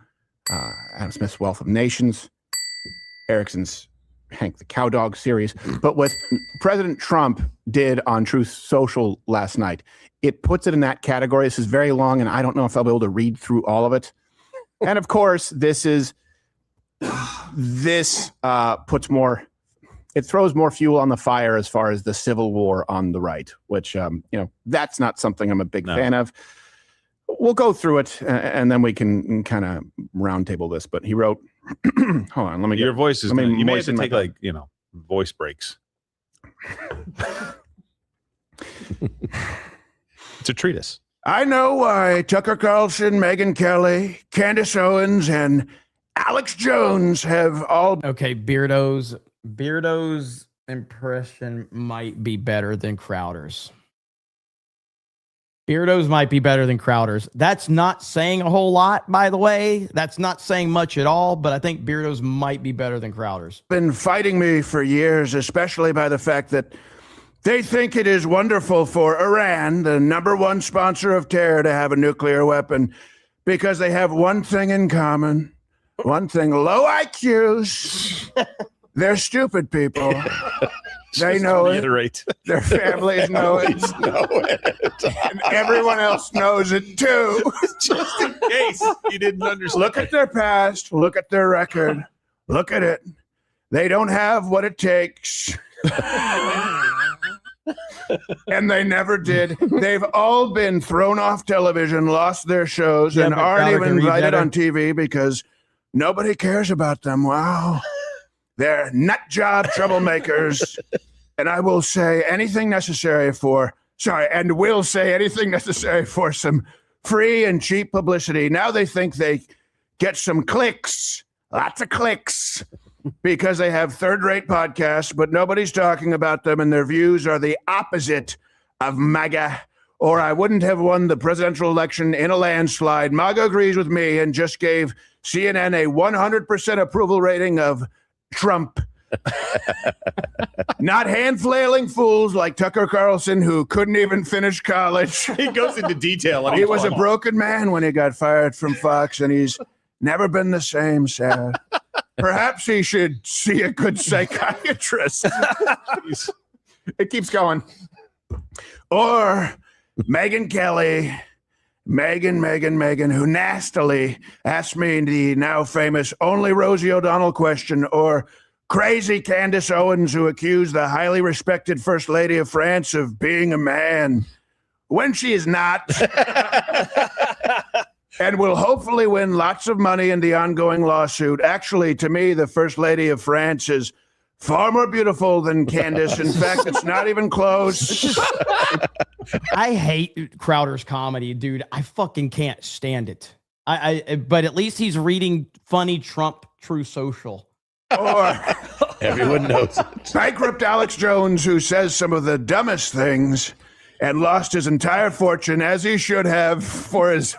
Adam Smith's Wealth of Nations, Erickson's Hank the Cowdog series. But what President Trump did on Truth Social last night, it puts it in that category. This is very long, and I don't know if I'll be able to read through all of it. And of course, this throws more fuel on the fire as far as the civil war on the right, which, that's not something I'm a big fan of. We'll go through it, and then we can kind of roundtable this. But he wrote, hold on, let me get your voice is. You may have to take voice breaks. It's a treatise. I know why Tucker Carlson, Megyn Kelly, Candace Owens, and Alex Jones have all. Okay, Beardo's impression might be better than Crowder's. Beardo's might be better than Crowder's. That's not saying a whole lot, by the way. That's not saying much at all, but I think Beardo's might be better than Crowder's. Been fighting me for years, especially by the fact that they think it is wonderful for Iran, the #1 sponsor of terror, to have a nuclear weapon because they have one thing in common. One thing, low IQs. They're stupid people. They Just know to it. reiterate. Their families know it. know it. And everyone else knows it too. Just in case you didn't understand. Look at their past. Look at their record. Look at it. They don't have what it takes. And they never did. They've all been thrown off television, lost their shows, and aren't even invited on TV because nobody cares about them. Wow. They're nut job troublemakers. And I will say anything necessary for some free and cheap publicity. Now they think they get some clicks, lots of clicks, because they have third-rate podcasts, but nobody's talking about them, and their views are the opposite of MAGA, or I wouldn't have won the presidential election in a landslide. MAGA agrees with me and just gave CNN a 100% approval rating of Trump. Not hand-flailing fools like Tucker Carlson, who couldn't even finish college. He goes into detail. He was a broken man when he got fired from Fox, and he's never been the same, Sarah. Perhaps he should see a good psychiatrist. It keeps going. Or Megyn Kelly, Megan, who nastily asked me the now famous only Rosie O'Donnell question, or crazy Candace Owens, who accused the highly respected First Lady of France of being a man, when she is not. And will hopefully win lots of money in the ongoing lawsuit. Actually, to me, the First Lady of France is far more beautiful than Candace. In fact, it's not even close. I hate Crowder's comedy, dude. I fucking can't stand it. But at least he's reading funny Trump True Social. Or everyone knows it. Bankrupt Alex Jones, who says some of the dumbest things and lost his entire fortune, as he should have, for his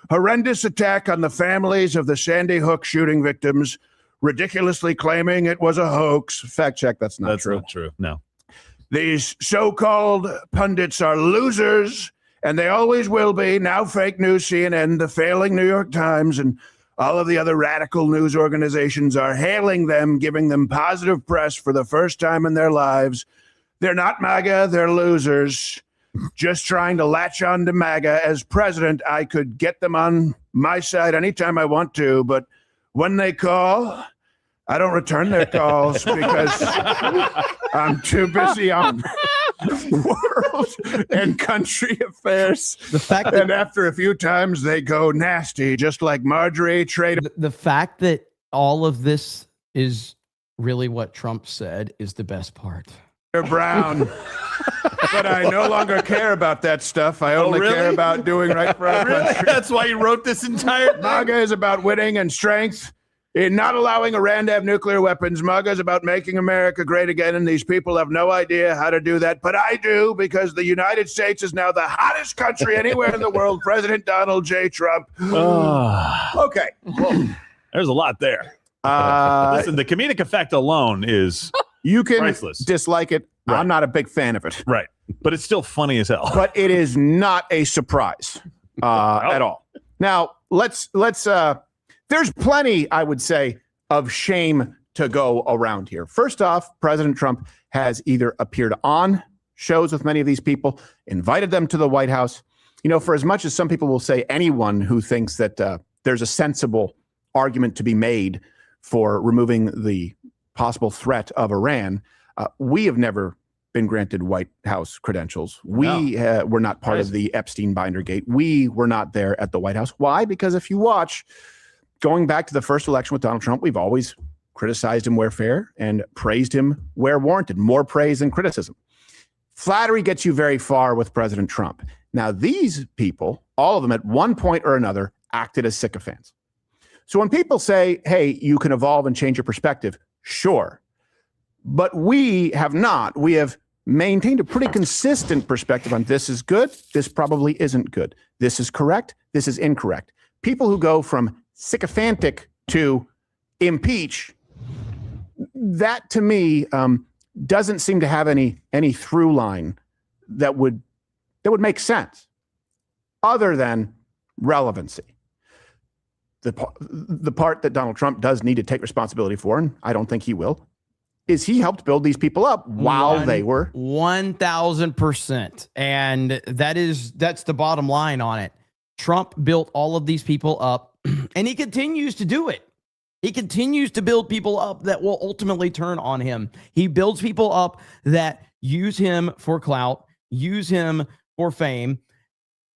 horrendous attack on the families of the Sandy Hook shooting victims, ridiculously claiming it was a hoax. Fact check, that's not true. Not true. No. These so-called pundits are losers, and they always will be. Now fake news, CNN, the failing New York Times, and all of the other radical news organizations are hailing them, giving them positive press for the first time in their lives. They're not MAGA, they're losers. Just trying to latch on to MAGA. As president, I could get them on my side anytime I want to, but when they call, I don't return their calls because I'm too busy on world and country affairs. The fact that, and after a few times, they go nasty, just like Marjorie Trader. the fact that all of this is really what Trump said is the best part. Brown. But I no longer care about that stuff. I only care about doing right for our country. That's why you wrote this entire thing? MAGA is about winning and strength in not allowing Iran to have nuclear weapons. MAGA is about making America great again, and these people have no idea how to do that. But I do, because the United States is now the hottest country anywhere in the world. President Donald J. Trump. Okay. Well, there's a lot there. Listen, the comedic effect alone is you can priceless. Dislike it. Right. I'm not a big fan of it. Right. But it's still funny as hell. But it is not a surprise at all. Now, let's there's plenty, I would say, of shame to go around here. First off, President Trump has either appeared on shows with many of these people, invited them to the White House. You know, for as much as some people will say, anyone who thinks that there's a sensible argument to be made for removing the possible threat of Iran, we have never been granted White House credentials. We were not part of the Epstein binder gate. We were not there at the White House. Why? Because if you watch, going back to the first election with Donald Trump, we've always criticized him where fair and praised him where warranted. More praise than criticism. Flattery gets you very far with President Trump. Now, these people, all of them at one point or another, acted as sycophants. So when people say, hey, you can evolve and change your perspective, sure. But we have not. We have maintained a pretty consistent perspective on this is good, this probably isn't good. This is correct, this is incorrect. People who go from sycophantic to impeach, that to me doesn't seem to have any through line that would make sense other than relevancy. The part that Donald Trump does need to take responsibility for, and I don't think he will, is he helped build these people up while they were 1,000%. And that's the bottom line on it. Trump built all of these people up, and he continues to do it. He continues to build people up that will ultimately turn on him. He builds people up that use him for clout, use him for fame,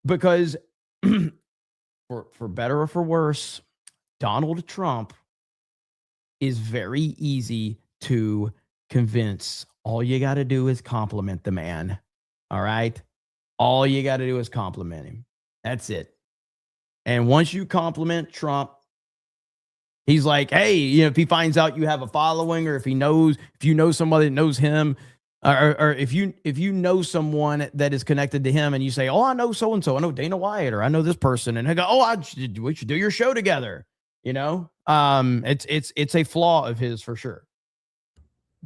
because for better or for worse, Donald Trump is very easy to convince. All you got to do is compliment the man. All right? All you got to do is compliment him. That's it. And once you compliment Trump, he's like, hey, if he finds out you have a following, or if you know somebody that knows him, or if you know someone that is connected to him, and you say, oh, I know so-and-so, I know Dana White, or I know this person, and I go, oh, we should do your show together. It's a flaw of his for sure.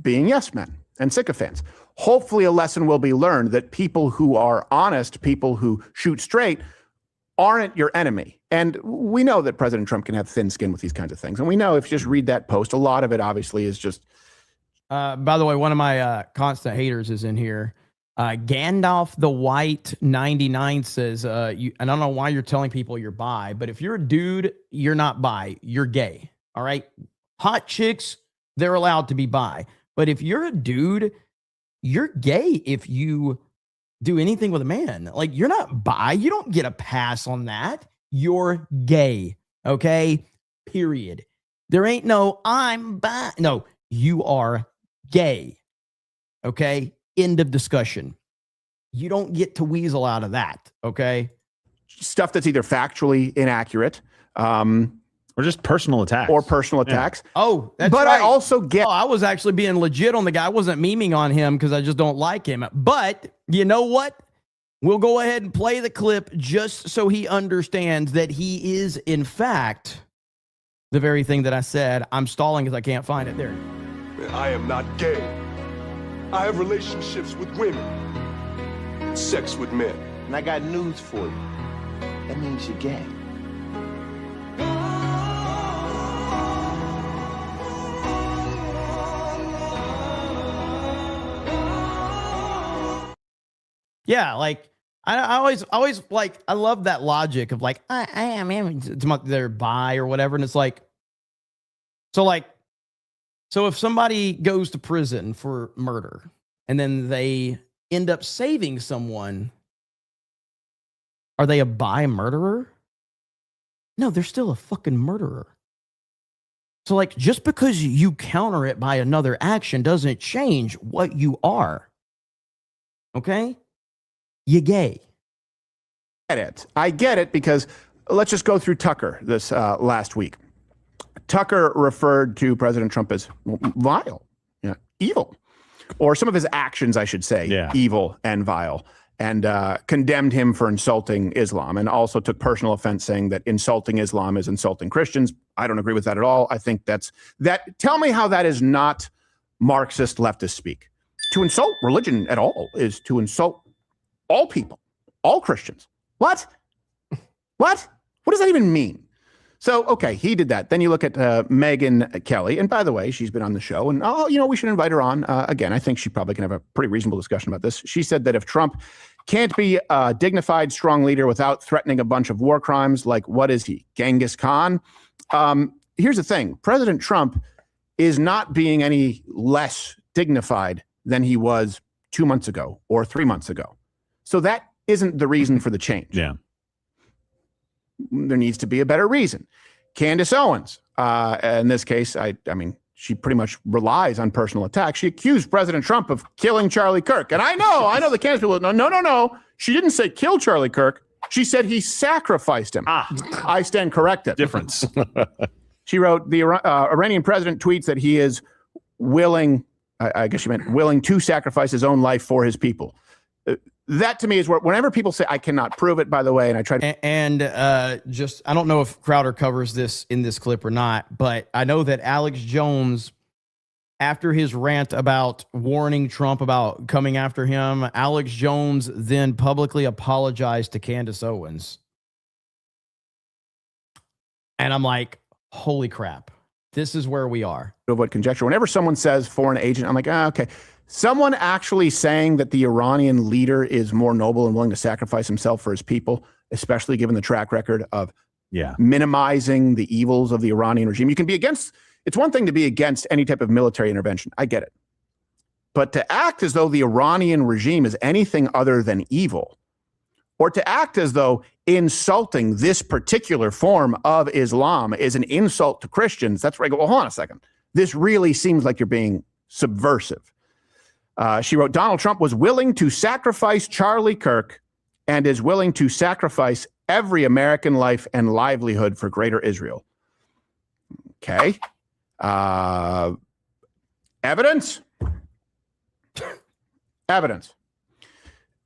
Being yes men and sycophants. Hopefully a lesson will be learned that people who are honest, people who shoot straight, aren't your enemy. And we know that President Trump can have thin skin with these kinds of things. And we know, if you just read that post, a lot of it obviously is just... by the way, one of my constant haters is in here. Gandalf the White 99 says, and I don't know why you're telling people you're bi, but if you're a dude, you're not bi, you're gay. All right? Hot chicks, they're allowed to be bi. But if you're a dude, you're gay if you do anything with a man. Like, you're not bi. You don't get a pass on that. You're gay. Okay? Period. There ain't no, I'm bi. No, you are gay. Okay? End of discussion. You don't get to weasel out of that. Okay? Stuff that's either factually inaccurate, or just personal attacks. Yeah. Oh, that's but right. I also get... I was actually being legit on the guy. I wasn't memeing on him because I just don't like him. But you know what? We'll go ahead and play the clip just so he understands that he is, in fact, the very thing that I said. I'm stalling because I can't find it. There. I am not gay. I have relationships with women, sex with men. And I got news for you. That means you're gay. Yeah, like I always like, I love that logic of like, I am they're bi or whatever, and it's like, so if somebody goes to prison for murder and then they end up saving someone, are they a bi murderer? No, they're still a fucking murderer. So like, just because you counter it by another action doesn't change what you are. Okay? You're gay. I get it because let's just go through Tucker this last week. Tucker referred to President Trump as vile, evil, or some of his actions, I should say, evil and vile, and condemned him for insulting Islam, and also took personal offense, saying that insulting Islam is insulting Christians. I don't agree with that at all. I think that. Tell me how that is not Marxist leftist speak. To insult religion at all is to insult all people, all Christians. What? What does that even mean? So, okay, he did that. Then you look at Megyn Kelly. And by the way, she's been on the show. And, we should invite her on again. I think she probably can have a pretty reasonable discussion about this. She said that if Trump can't be a dignified, strong leader without threatening a bunch of war crimes, like what is he, Genghis Khan? Here's the thing. President Trump is not being any less dignified than he was 2 months ago or 3 months ago. So that isn't the reason for the change. Yeah. There needs to be a better reason. Candace Owens, in this case, I mean, she pretty much relies on personal attacks. She accused President Trump of killing Charlie Kirk. And I know the Candace people, no. She didn't say kill Charlie Kirk. She said he sacrificed him. I stand corrected. Difference. She wrote, the Iranian president tweets that he is willing, I guess she meant willing to sacrifice his own life for his people. That to me is where, whenever people say, I cannot prove it, by the way, and I try to... And just, I don't know if Crowder covers this in this clip or not, but I know that Alex Jones, after his rant about warning Trump about coming after him, Alex Jones then publicly apologized to Candace Owens. And I'm like, holy crap. this is where we are. What conjecture? Whenever someone says foreign agent, I'm like, okay. Someone actually saying that the Iranian leader is more noble and willing to sacrifice himself for his people, especially given the track record of minimizing the evils of the Iranian regime. You can be against, it's one thing to be against any type of military intervention. I get it. But to act as though the Iranian regime is anything other than evil, or to act as though insulting this particular form of Islam is an insult to Christians, that's where I go, well, hold on a second. This really seems like you're being subversive. She wrote, Donald Trump was willing to sacrifice Charlie Kirk and is willing to sacrifice every American life and livelihood for greater Israel. Okay. Evidence? Evidence.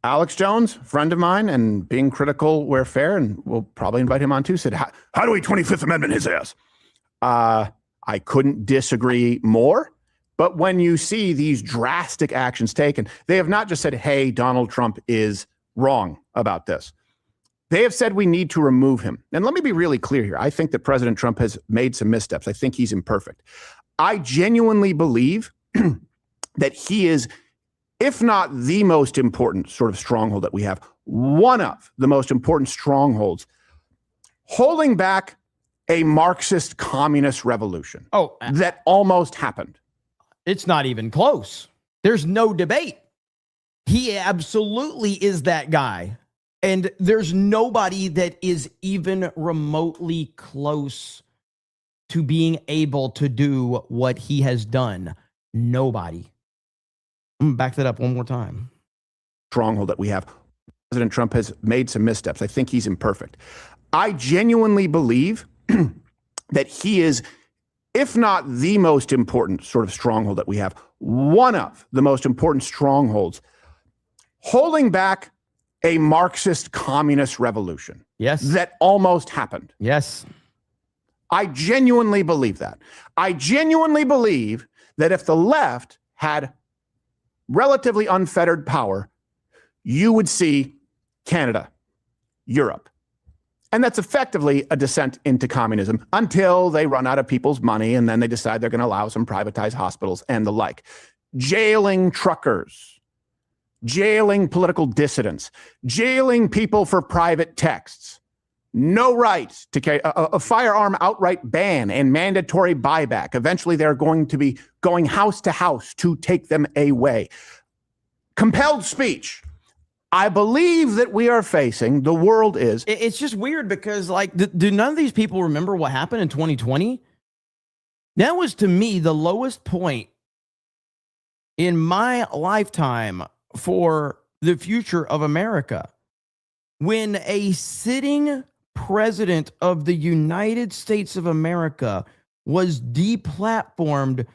Alex Jones, friend of mine, and being critical where fair, and we'll probably invite him on too, said, how do we 25th Amendment his ass? I couldn't disagree more. But when you see these drastic actions taken, they have not just said, hey, Donald Trump is wrong about this. They have said we need to remove him. And let me be really clear here. I think that President Trump has made some missteps. I think he's imperfect. I genuinely believe that he is, if not the most important sort of stronghold that we have, one of the most important strongholds, holding back a Marxist communist revolution that almost happened. It's not even close. There's no debate. He absolutely is that guy. And there's nobody that is even remotely close to being able to do what he has done. Nobody. I'm gonna back that up one more time. Stronghold that we have. President Trump has made some missteps. I think he's imperfect. I genuinely believe that he is, if not the most important sort of stronghold that we have, one of the most important strongholds, holding back a Marxist communist revolution. Yes. That almost happened. Yes. I genuinely believe that. I genuinely believe that if the left had relatively unfettered power, you would see Canada, Europe. And that's effectively a descent into communism until they run out of people's money and then they decide they're going to allow some privatized hospitals and the like. Jailing truckers, jailing political dissidents, jailing people for private texts, no right to carry a firearm outright ban and mandatory buyback. Eventually, they're going to be going house to house to take them away. Compelled speech. I believe that we are facing, the world is. It's just weird because, like, do none of these people remember what happened in 2020? That was, to me, the lowest point in my lifetime for the future of America. When a sitting president of the United States of America was deplatformed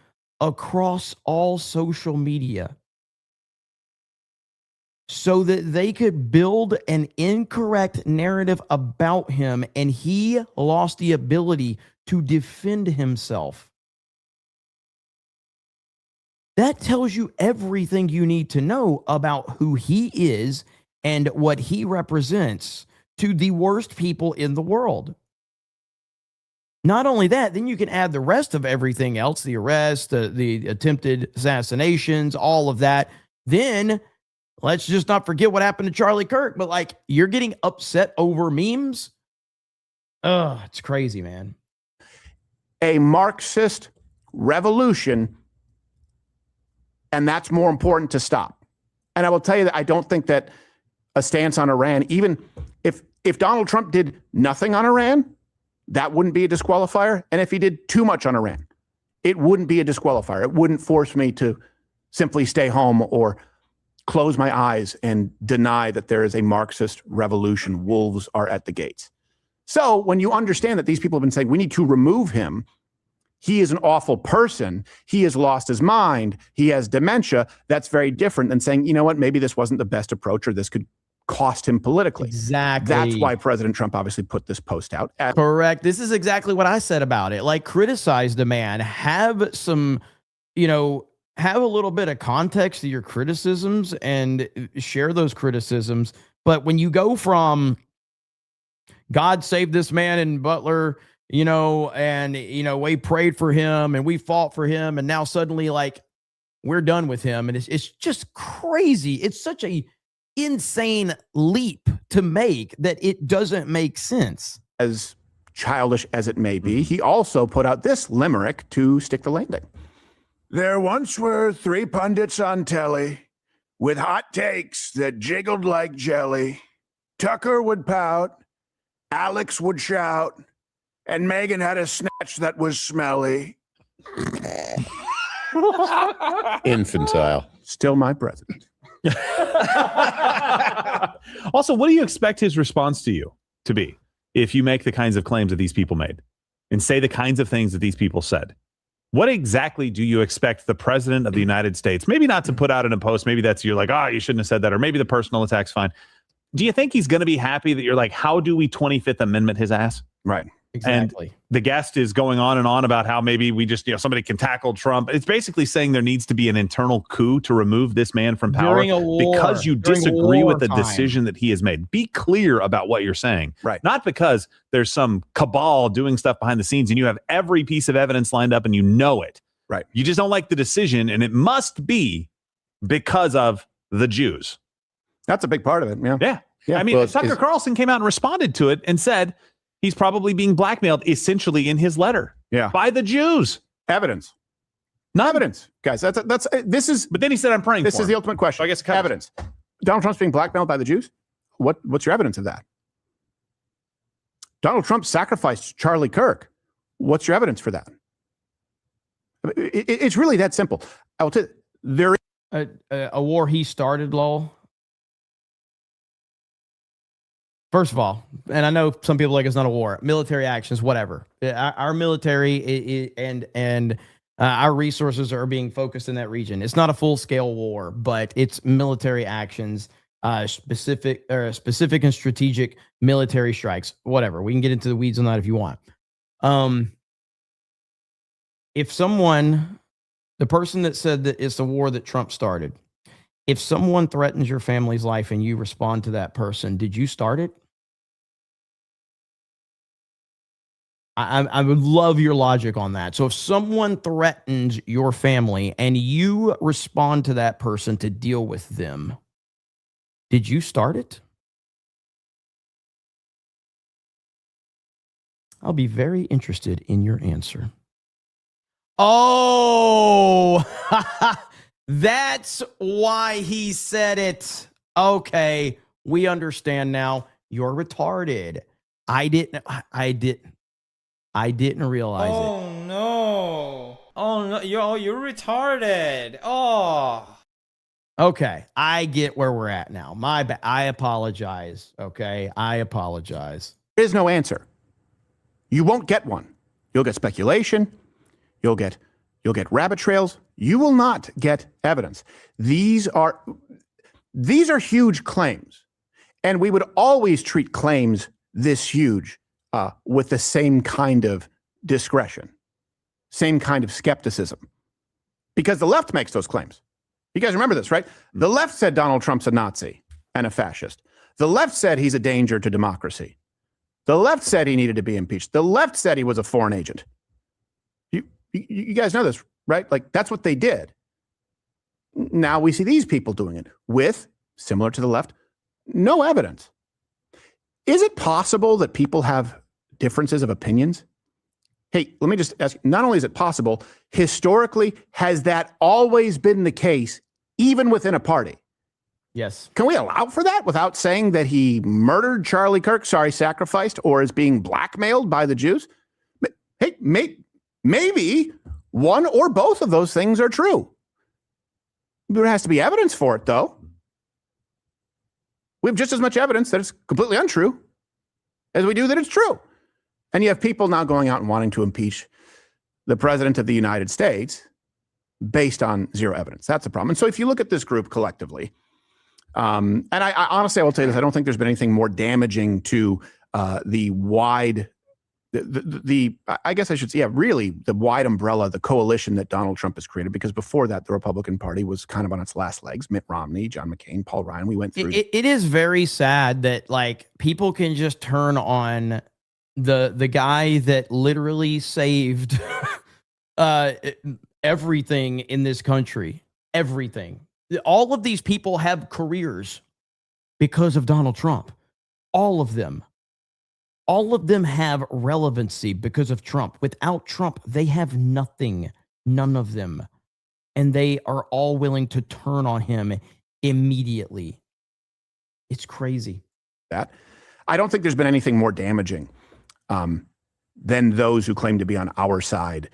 across all social media so that they could build an incorrect narrative about him, and he lost the ability to defend himself. That tells you everything you need to know about who he is and what he represents to the worst people in the world. Not only that, then you can add the rest of everything else, the arrests, the attempted assassinations, all of that. Then let's just not forget what happened to Charlie Kirk. But like, you're getting upset over memes? Ugh, it's crazy, man. A Marxist revolution, and that's more important to stop. And I will tell you that I don't think that a stance on Iran, even if Donald Trump did nothing on Iran, that wouldn't be a disqualifier. And if he did too much on Iran, it wouldn't be a disqualifier. It wouldn't force me to simply stay home or close my eyes and deny that there is a Marxist revolution. Wolves are at the gates. So when you understand that these people have been saying we need to remove him, he is an awful person, he has lost his mind, he has dementia, that's very different than saying, you know what, maybe this wasn't the best approach or this could cost him politically. Exactly. That's why President Trump obviously put this post out. Correct. This is exactly what I said about it. Like, criticize the man, have some, have a little bit of context to your criticisms and share those criticisms. But when you go from God save this man in Butler, and, we prayed for him and we fought for him. And now suddenly, like, we're done with him. And it's just crazy. It's such a insane leap to make that it doesn't make sense. As childish as it may be, he also put out this limerick to stick the landing. There once were 3 pundits on telly with hot takes that jiggled like jelly. Tucker would pout, Alex would shout, and Megan had a snatch that was smelly. Infantile. Still my president. Also, what do you expect his response to you to be if you make the kinds of claims that these people made and say the kinds of things that these people said? What exactly do you expect the president of the United States, maybe not to put out in a post, maybe that's you're like, you shouldn't have said that, or maybe the personal attack's fine. Do you think he's going to be happy that you're like, how do we 25th Amendment his ass? Right. Exactly. And the guest is going on and on about how maybe we just, somebody can tackle Trump. It's basically saying there needs to be an internal coup to remove this man from power During a war. because you During disagree with the wartime. decision that he has made. Be clear about what you're saying. Right. Not because there's some cabal doing stuff behind the scenes and you have every piece of evidence lined up and you know it. Right. You just don't like the decision, and it must be because of the Jews. That's a big part of it. Yeah. Yeah. I mean, Tucker Carlson came out and responded to it and said he's probably being blackmailed essentially in his letter. Yeah. By the Jews. Evidence. Not Evidence. Guys, this is. But then he said, I'm praying This for is him. the ultimate question. So I guess it covers. Evidence. Donald Trump's being blackmailed by the Jews? What's your evidence of that? Donald Trump sacrificed Charlie Kirk. What's your evidence for that? It's really that simple. I will tell you, there is A war he started, lol. First of all, and I know some people like it's not a war, military actions, whatever. Our military and our resources are being focused in that region. It's not a full-scale war, but it's military actions, specific and strategic military strikes, whatever. We can get into the weeds on that if you want. If someone, the person that said that it's the war that Trump started, if someone threatens your family's life and you respond to that person, did you start it? I would love your logic on that. So if someone threatens your family and you respond to that person to deal with them, did you start it? I'll be very interested in your answer. Oh, that's why he said it. Okay, we understand now. You're retarded. I didn't realize it. Oh no, you're retarded. Oh. Okay, I get where we're at now. My bad. I apologize. Okay, I apologize. There is no answer. You won't get one. You'll get speculation. You'll get rabbit trails. You will not get evidence. These are huge claims, and we would always treat claims this huge with the same kind of discretion, same kind of skepticism, because the left makes those claims. You guys remember this, right? The left said Donald Trump's a Nazi and a fascist. The left said he's a danger to democracy. The left said he needed to be impeached. The left said he was a foreign agent. You guys know this, right? Like, that's what they did. Now we see these people doing it with, similar to the left, no evidence. Is it possible that people have differences of opinions? Hey, let me just ask, not only is it possible, historically, has that always been the case, even within a party? Yes. Can we allow for that without saying that he murdered Charlie Kirk, sacrificed, or is being blackmailed by the Jews? Hey, maybe one or both of those things are true. There has to be evidence for it, though. We have just as much evidence that it's completely untrue as we do that it's true. And you have people now going out and wanting to impeach the president of the United States based on zero evidence. That's a problem. And so if you look at this group collectively, and I honestly, I will tell you this, I don't think there's been anything more damaging to the wide, I guess I should say, really the wide umbrella, the coalition that Donald Trump has created, because before that, the Republican Party was kind of on its last legs. Mitt Romney, John McCain, Paul Ryan, we went through. It is very sad that, like, people can just turn on the guy that literally saved everything in this country, everything. All of these people have careers because of Donald Trump. All of them. All of them have relevancy because of Trump. Without Trump, they have nothing. None of them. And they are all willing to turn on him immediately. It's crazy. That I don't think there's been anything more damaging than those who claim to be on our side,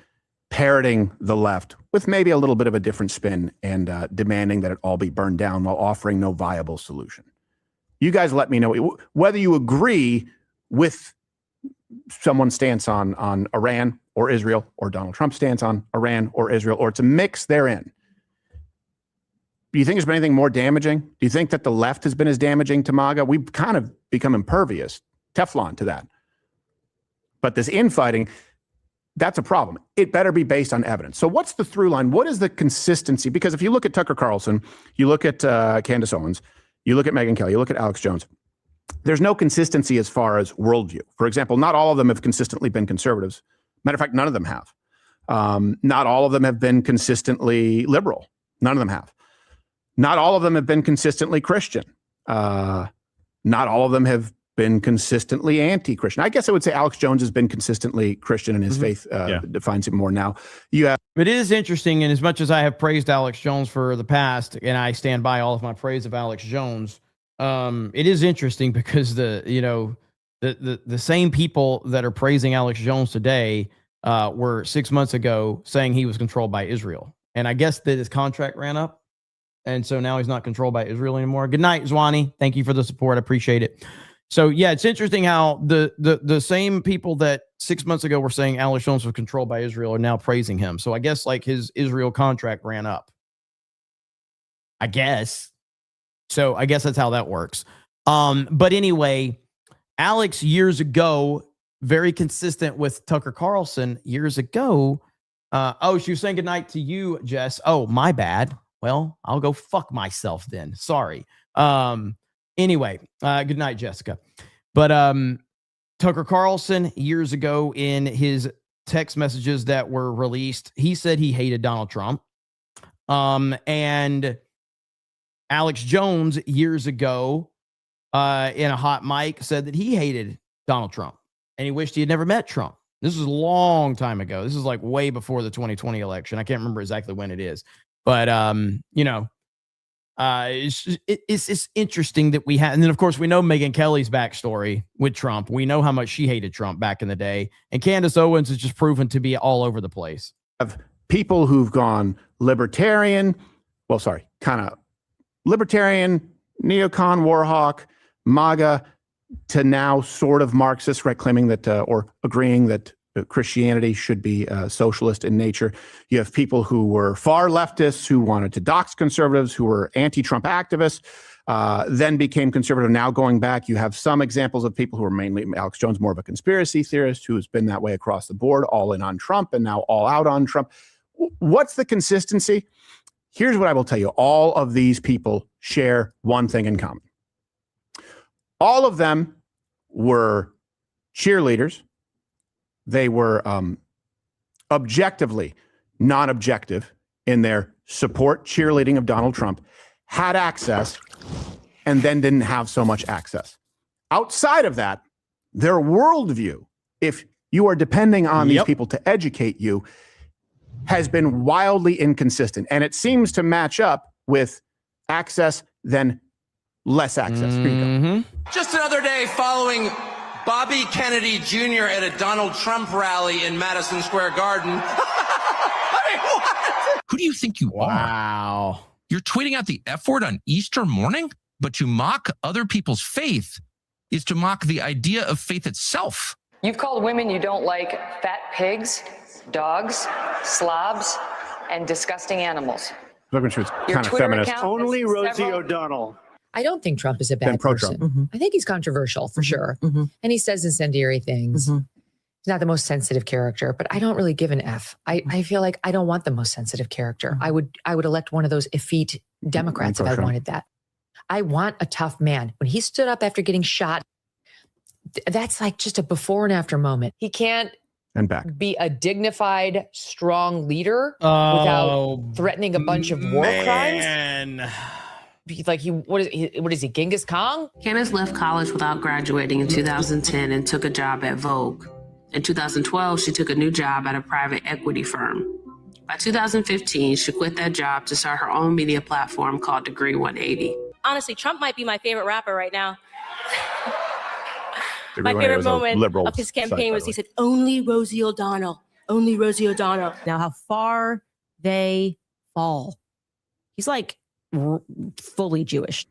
parroting the left with maybe a little bit of a different spin and demanding that it all be burned down while offering no viable solution. You guys let me know whether you agree with someone's stance on Iran or Israel, or Donald Trump's stance on Iran or Israel, or it's a mix therein. Do you think there's been anything more damaging? Do you think that the left has been as damaging to MAGA? We've kind of become impervious, Teflon to that. But this infighting, that's a problem. It better be based on evidence. So what's the through line? What is the consistency? Because if you look at Tucker Carlson, you look at Candace Owens, you look at Megyn Kelly, you look at Alex Jones, there's no consistency as far as worldview. For example, not all of them have consistently been conservatives. Matter of fact, none of them have. Not all of them have been consistently liberal. None of them have. Not all of them have been consistently Christian. Not all of them have been consistently anti-Christian. I guess I would say Alex Jones has been consistently Christian, and his faith defines him more now. You have. It is interesting, and as much as I have praised Alex Jones for the past, and I stand by all of my praise of Alex Jones, it is interesting because the same people that are praising Alex Jones today were 6 months ago saying he was controlled by Israel. And I guess that his contract ran up. And so now he's not controlled by Israel anymore. Good night, Zwani. Thank you for the support. I appreciate it. So, yeah, it's interesting how the same people that 6 months ago were saying Alex Jones was controlled by Israel are now praising him. So I guess like his Israel contract ran up. I guess. So I guess that's how that works. But anyway, Alex years ago, very consistent with Tucker Carlson years ago. She was saying goodnight to you, Jess. Oh, my bad. Well, I'll go fuck myself then. Sorry. Anyway, good night, Jessica. But Tucker Carlson years ago in his text messages that were released, he said he hated Donald Trump. And Alex Jones years ago in a hot mic said that he hated Donald Trump and he wished he had never met Trump. This is a long time ago. This is like way before the 2020 election. I can't remember exactly when it is. But, it's interesting that we had. And then, of course, we know Megyn Kelly's backstory with Trump. We know how much she hated Trump back in the day. And Candace Owens is just proven to be all over the place. Of people who've gone libertarian, kind of libertarian, neocon, warhawk, MAGA, to now sort of Marxist, right? Claiming that or agreeing that Christianity should be socialist in nature. You have people who were far leftists who wanted to dox conservatives, who were anti-Trump activists, then became conservative. Now going back, you have some examples of people who are mainly Alex Jones, more of a conspiracy theorist who's been that way across the board, all in on Trump and now all out on Trump. What's the consistency? Here's what I will tell you. All of these people share one thing in common. All of them were cheerleaders. They were objectively non-objective in their support, cheerleading of Donald Trump, had access, and then didn't have so much access. Outside of that, their worldview, if you are depending on these people to educate you, has been wildly inconsistent. And it seems to match up with access, then less access. Here you go. Just another day following Bobby Kennedy Jr. at a Donald Trump rally in Madison Square Garden. I mean, what? Who do you think you are? Wow. You're tweeting out the F word on Easter morning, but to mock other people's faith is to mock the idea of faith itself. You've called women you don't like fat pigs, dogs, slobs, and disgusting animals. Looking sure it's kind of feminist. Only Rosie O'Donnell. I don't think Trump is a bad person. I think he's controversial for sure. And he says incendiary things. He's not the most sensitive character, but I don't really give an F. I feel like I don't want the most sensitive character. I would elect one of those effete Democrats if I wanted that. I want a tough man. When he stood up after getting shot, that's like just a before and after moment. He can't and back. be a dignified, strong leader without threatening a bunch of war crimes. Like what is he, Genghis Khan? Candace left college without graduating in 2010 and took a job at Vogue. In 2012, she took a new job at a private equity firm. By 2015, she quit that job to start her own media platform called Degree 180. Honestly, Trump might be my favorite rapper right now. Degree My favorite 180 moment of his campaign was he said, only Rosie O'Donnell, only Rosie O'Donnell. Now, how far they fall. He's like fully Jewish.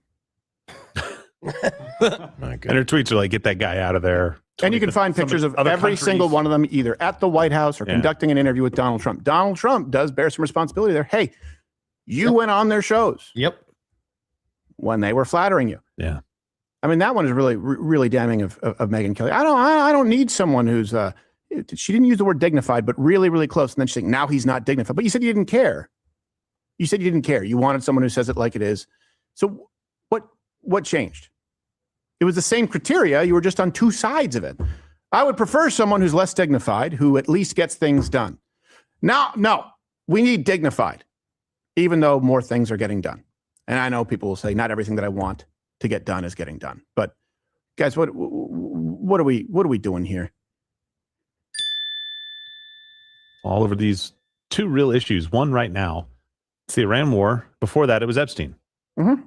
And her tweets are like, get that guy out of there. And you can find pictures of every single one of them either at the White House or conducting an interview with Donald Trump. Donald Trump does bear some responsibility there. Hey, you went on their shows. Yep. When they were flattering you. Yeah. I mean, that one is really, really damning of Megyn Kelly. I don't need someone who's, she didn't use the word dignified, but really, really close. And then she's saying, now he's not dignified. But you said you didn't care. You said you didn't care. You wanted someone who says it like it is. So what changed? It was the same criteria. You were just on two sides of it. I would prefer someone who's less dignified, who at least gets things done. Now, no, we need dignified, even though more things are getting done. And I know people will say not everything that I want to get done is getting done. But guys, what are we doing here? All over these two real issues. One right now, it's the Iran war. Before that, it was Epstein. Mm-hmm.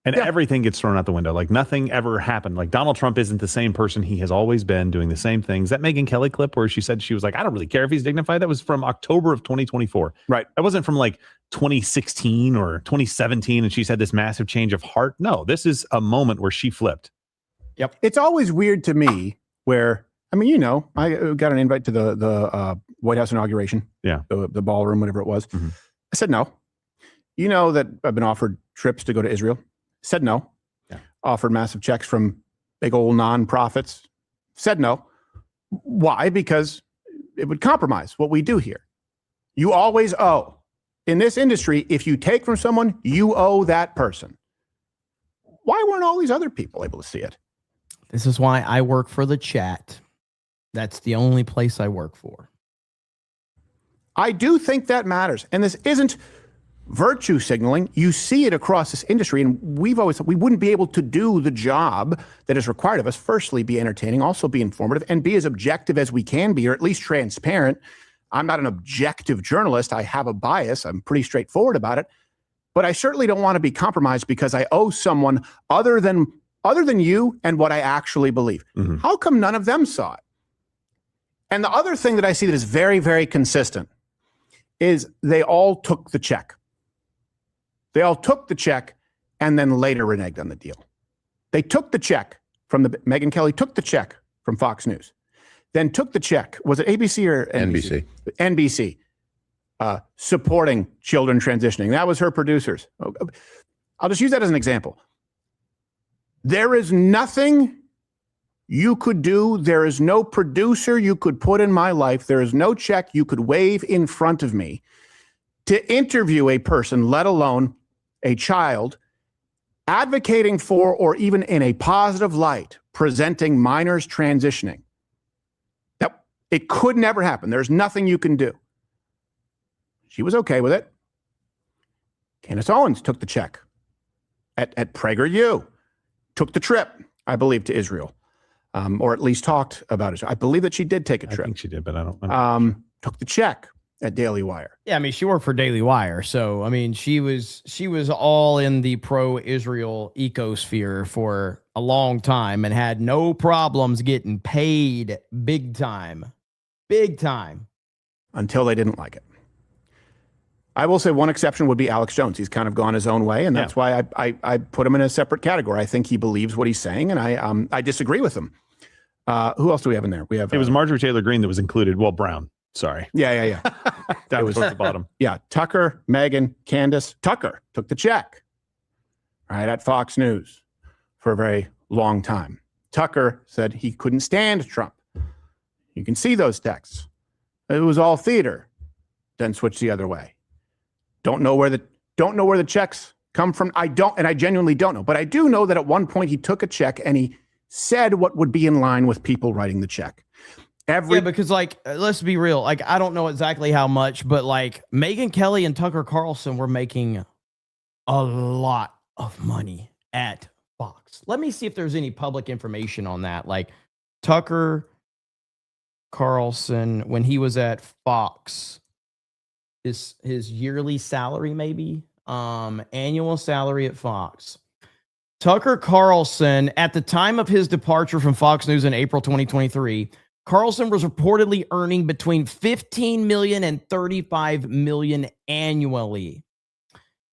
And everything gets thrown out the window. Like nothing ever happened. Like Donald Trump isn't the same person he has always been, doing the same things. That Megyn Kelly clip where she said she was like, I don't really care if he's dignified. That was from October of 2024. Right. That wasn't from like 2016 or 2017. And she's had this massive change of heart. No, this is a moment where she flipped. Yep. It's always weird to me where, I mean, I got an invite to the White House inauguration. Yeah. The ballroom, whatever it was. Mm-hmm. I said no. You know that I've been offered trips to go to Israel. Said no. Yeah. Offered massive checks from big old nonprofits. Said no. Why? Because it would compromise what we do here. You always owe. In this industry, if you take from someone, you owe that person. Why weren't all these other people able to see it? This is why I work for the chat. That's the only place I work for. I do think that matters. And this isn't virtue signaling. You see it across this industry, and we've always thought we wouldn't be able to do the job that is required of us. Firstly, be entertaining, also be informative, and be as objective as we can be, or at least transparent. I'm not an objective journalist. I have a bias. I'm pretty straightforward about it. But I certainly don't want to be compromised because I owe someone other than you and what I actually believe. Mm-hmm. How come none of them saw it? And the other thing that I see that is very, very consistent is they all took the check. They all took the check and then later reneged on the deal. They took the check from Megyn Kelly took the check from Fox News, then took the check. Was it ABC or NBC? NBC. Supporting children transitioning. That was her producers. I'll just use that as an example. There is nothing you could do. There is no producer you could put in my life. There is no check you could wave in front of me to interview a person, let alone a child, advocating for or even in a positive light, presenting minors transitioning. That it could never happen. There's nothing you can do. She was okay with it. Candace Owens took the check at PragerU, took the trip, I believe, to Israel, or at least talked about it. I believe that she did take a trip. I think she did, but I don't. Took the check at Daily Wire. Yeah, I mean, she worked for Daily Wire, so I mean, she was all in the pro-Israel ecosphere for a long time and had no problems getting paid big time, until they didn't like it. I will say one exception would be Alex Jones. He's kind of gone his own way, and that's why I put him in a separate category. I think he believes what he's saying, and I disagree with him. Who else do we have in there? We have it was Marjorie Taylor Greene that was included. Well, Brown. Sorry. Yeah. That was at the bottom. Yeah. Tucker, Megyn, Candace. Tucker took the check, right, at Fox News for a very long time. Tucker said he couldn't stand Trump. You can see those texts. It was all theater. Then switch the other way. Don't know where the checks come from. I genuinely don't know. But I do know that at one point he took a check and he said what would be in line with people writing the check. Because like, let's be real. Like, I don't know exactly how much, but like Megyn Kelly and Tucker Carlson were making a lot of money at Fox. Let me see if there's any public information on that. Like Tucker Carlson, when he was at Fox, his yearly salary, maybe annual salary at Fox. Tucker Carlson, at the time of his departure from Fox News in April 2023, Carlson was reportedly earning between $15 million and $35 million annually.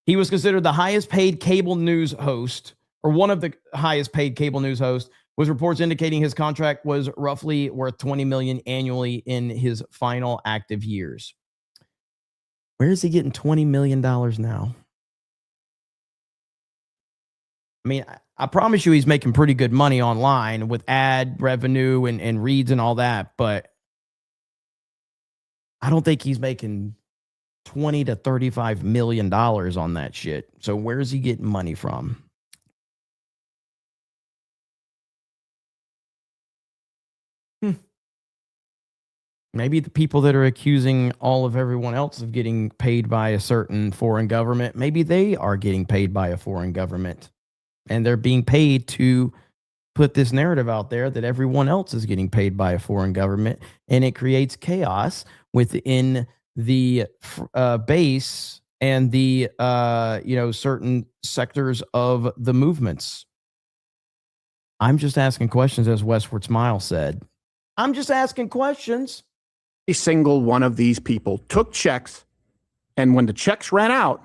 He was considered the highest paid cable news host, or one of the highest paid cable news hosts, with reports indicating his contract was roughly worth $20 million annually in his final active years. Where is he getting $20 million now? I mean, I promise you he's making pretty good money online with ad revenue and reads and all that, but I don't think he's making $20 to $35 million on that shit. So where's he getting money from? Maybe the people that are accusing all of everyone else of getting paid by a certain foreign government, maybe they are getting paid by a foreign government. And they're being paid to put this narrative out there that everyone else is getting paid by a foreign government. And it creates chaos within the base and the, certain sectors of the movements. I'm just asking questions, as Westward Smile said. I'm just asking questions. A single one of these people took checks, and when the checks ran out,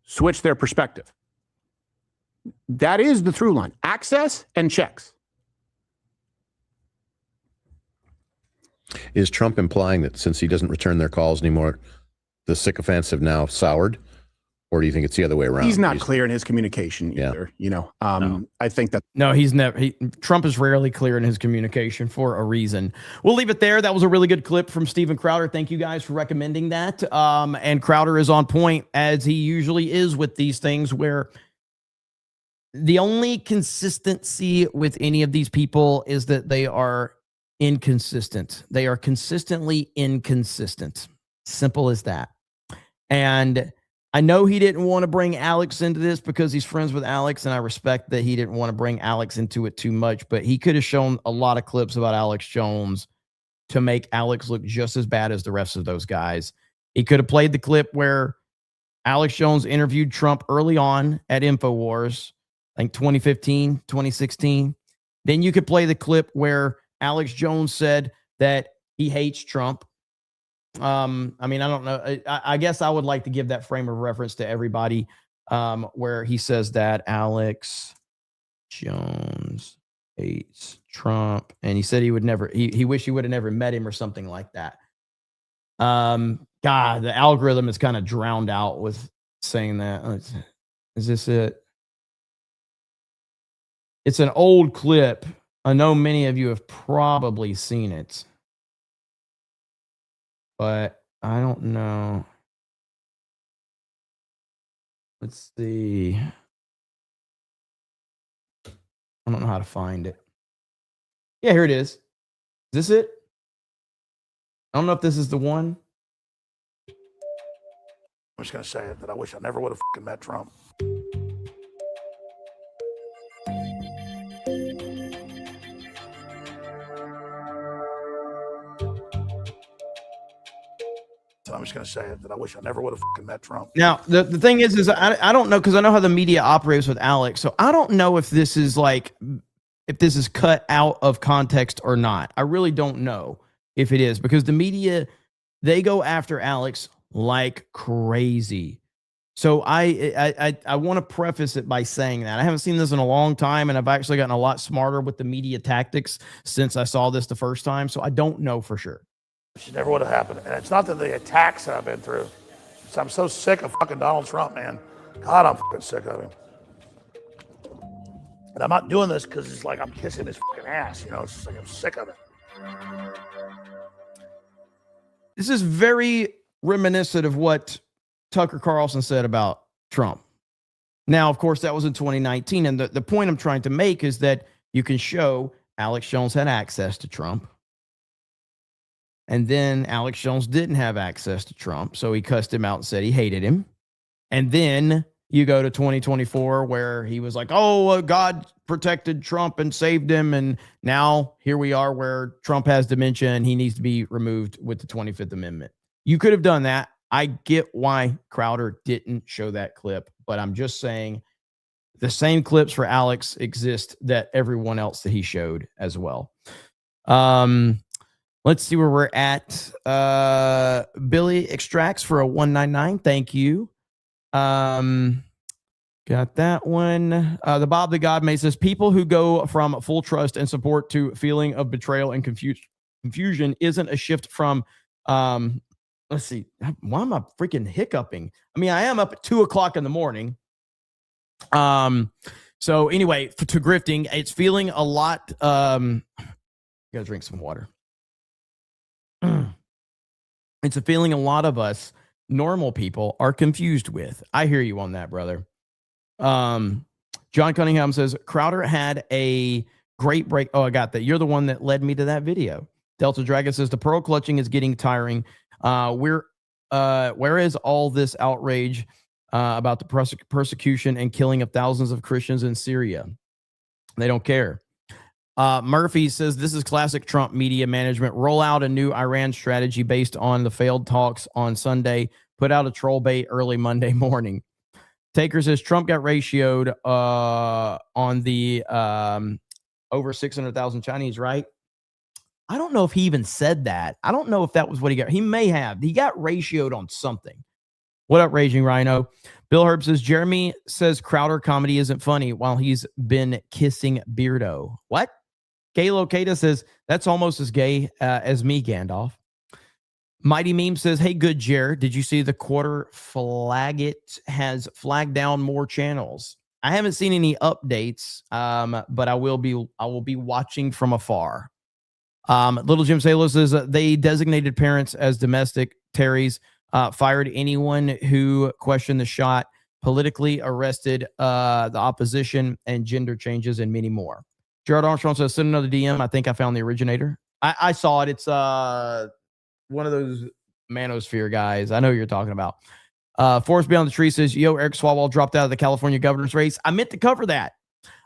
switched their perspective. That is the through line. Access and checks. Is Trump implying that since he doesn't return their calls anymore, the sycophants have now soured? Or do you think it's the other way around? He's not clear in his communication either. No. I think that. No, he's never. Trump is rarely clear in his communication for a reason. We'll leave it there. That was a really good clip from Steven Crowder. Thank you guys for recommending that. And Crowder is on point, as he usually is with these things, where the only consistency with any of these people is that they are inconsistent. They are consistently inconsistent. Simple as that. And I know he didn't want to bring Alex into this because he's friends with Alex, and I respect that he didn't want to bring Alex into it too much, but he could have shown a lot of clips about Alex Jones to make Alex look just as bad as the rest of those guys. He could have played the clip where Alex Jones interviewed Trump early on at InfoWars, I think 2015, 2016. Then you could play the clip where Alex Jones said that he hates Trump. I mean, I don't know. I guess I would like to give that frame of reference to everybody, where he says that Alex Jones hates Trump, and he said he would never. He wished he would have never met him or something like that. God, the algorithm is kind of drowned out with saying that. Is this it? It's an old clip. I know many of you have probably seen it, but I don't know. Let's see. I don't know how to find it. Yeah, here it is. Is this it? I don't know if this is the one. I'm just going to say it, that I wish I never would have fucking met Trump. So I'm just going to say it, that I wish I never would have fucking met Trump. Now, the thing is I don't know, because I know how the media operates with Alex. So I don't know if this is cut out of context or not. I really don't know if it is, because the media, they go after Alex like crazy. So I want to preface it by saying that I haven't seen this in a long time, and I've actually gotten a lot smarter with the media tactics since I saw this the first time. So I don't know for sure. It never would have happened. And it's not that the attacks that I've been through. I'm so sick of fucking Donald Trump, man. God, I'm fucking sick of him. And I'm not doing this because it's like I'm kissing his fucking ass. You know, it's just like I'm sick of it. This is very reminiscent of what Tucker Carlson said about Trump. Now, of course, that was in 2019. And the point I'm trying to make is that You can show Alex Jones had access to Trump. And then Alex Jones didn't have access to Trump. So he cussed him out and said he hated him. And then you go to 2024 where he was like, oh, God protected Trump and saved him. And now here we are where Trump has dementia and he needs to be removed with the 25th Amendment. You could have done that. I get why Crowder didn't show that clip, but I'm just saying the same clips for Alex exist that everyone else that he showed as well. Let's see where we're at. Billy Extracts for a 199. Thank you. Got that one. The Bob the God May says people who go from full trust and support to feeling of betrayal and confusion isn't a shift from let's see. Why am I freaking hiccuping? I mean, I am up at 2:00 in the morning. So anyway, to grifting, it's feeling a lot. Gotta drink some water. It's a feeling a lot of us normal people are confused with. I hear you on that, brother. John Cunningham says Crowder had a great break. Oh, I got that. You're the one that led me to that video. Delta Dragon says the pearl clutching is getting tiring. Where is all this outrage about the persecution and killing of thousands of Christians in Syria? They don't care. Murphy says this is classic Trump media management. Roll out a new Iran strategy based on the failed talks on Sunday. Put out a troll bait early Monday morning. Taker says Trump got ratioed on the over 600,000 Chinese, right? I don't know if he even said that. I don't know if that was what he got. He may have. He got ratioed on something. What up, Raging Rhino? Bill Herb says Jeremy says Crowder comedy isn't funny while he's been kissing Beardo. What? Gay Locata says that's almost as gay as me, Gandalf. Mighty Meme says, hey, good Jer, did you see the quarter flagget has flagged down more channels? I haven't seen any updates, but I will be watching from afar. Little Jim Salo says they designated parents as domestic terrorists, fired anyone who questioned the shot, politically arrested the opposition, and gender changes, and many more. Gerard Armstrong says, send another DM. I think I found the originator. I saw it. It's one of those manosphere guys. I know who you're talking about. Forest Beyond the Tree says, yo, Eric Swalwell dropped out of the California governor's race. I meant to cover that.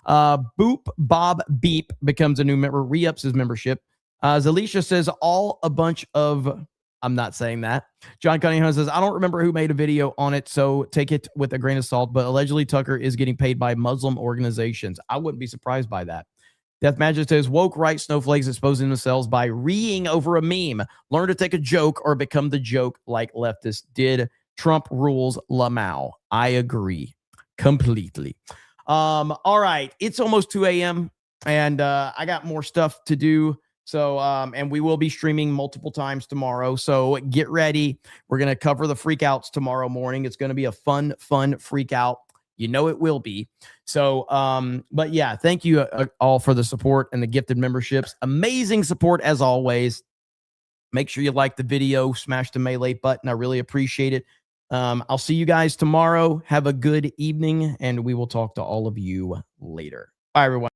Boop Bob Beep becomes a new member, re-ups his membership. Zalisha says, all a bunch of, I'm not saying that. John Cunningham says, I don't remember who made a video on it, so take it with a grain of salt, but allegedly Tucker is getting paid by Muslim organizations. I wouldn't be surprised by that. Death Magic says, woke right snowflakes exposing themselves by reeing over a meme. Learn to take a joke or become the joke like leftists did. Trump rules Lamau. I agree completely. All right. It's almost 2 a.m. and I got more stuff to do. So, and we will be streaming multiple times tomorrow. So get ready. We're going to cover the freakouts tomorrow morning. It's going to be a fun freak out. You know it will be. So, but yeah, thank you all for the support and the gifted memberships. Amazing support as always. Make sure you like the video, smash the melee button. I really appreciate it. I'll see you guys tomorrow. Have a good evening, and we will talk to all of you later. Bye, everyone.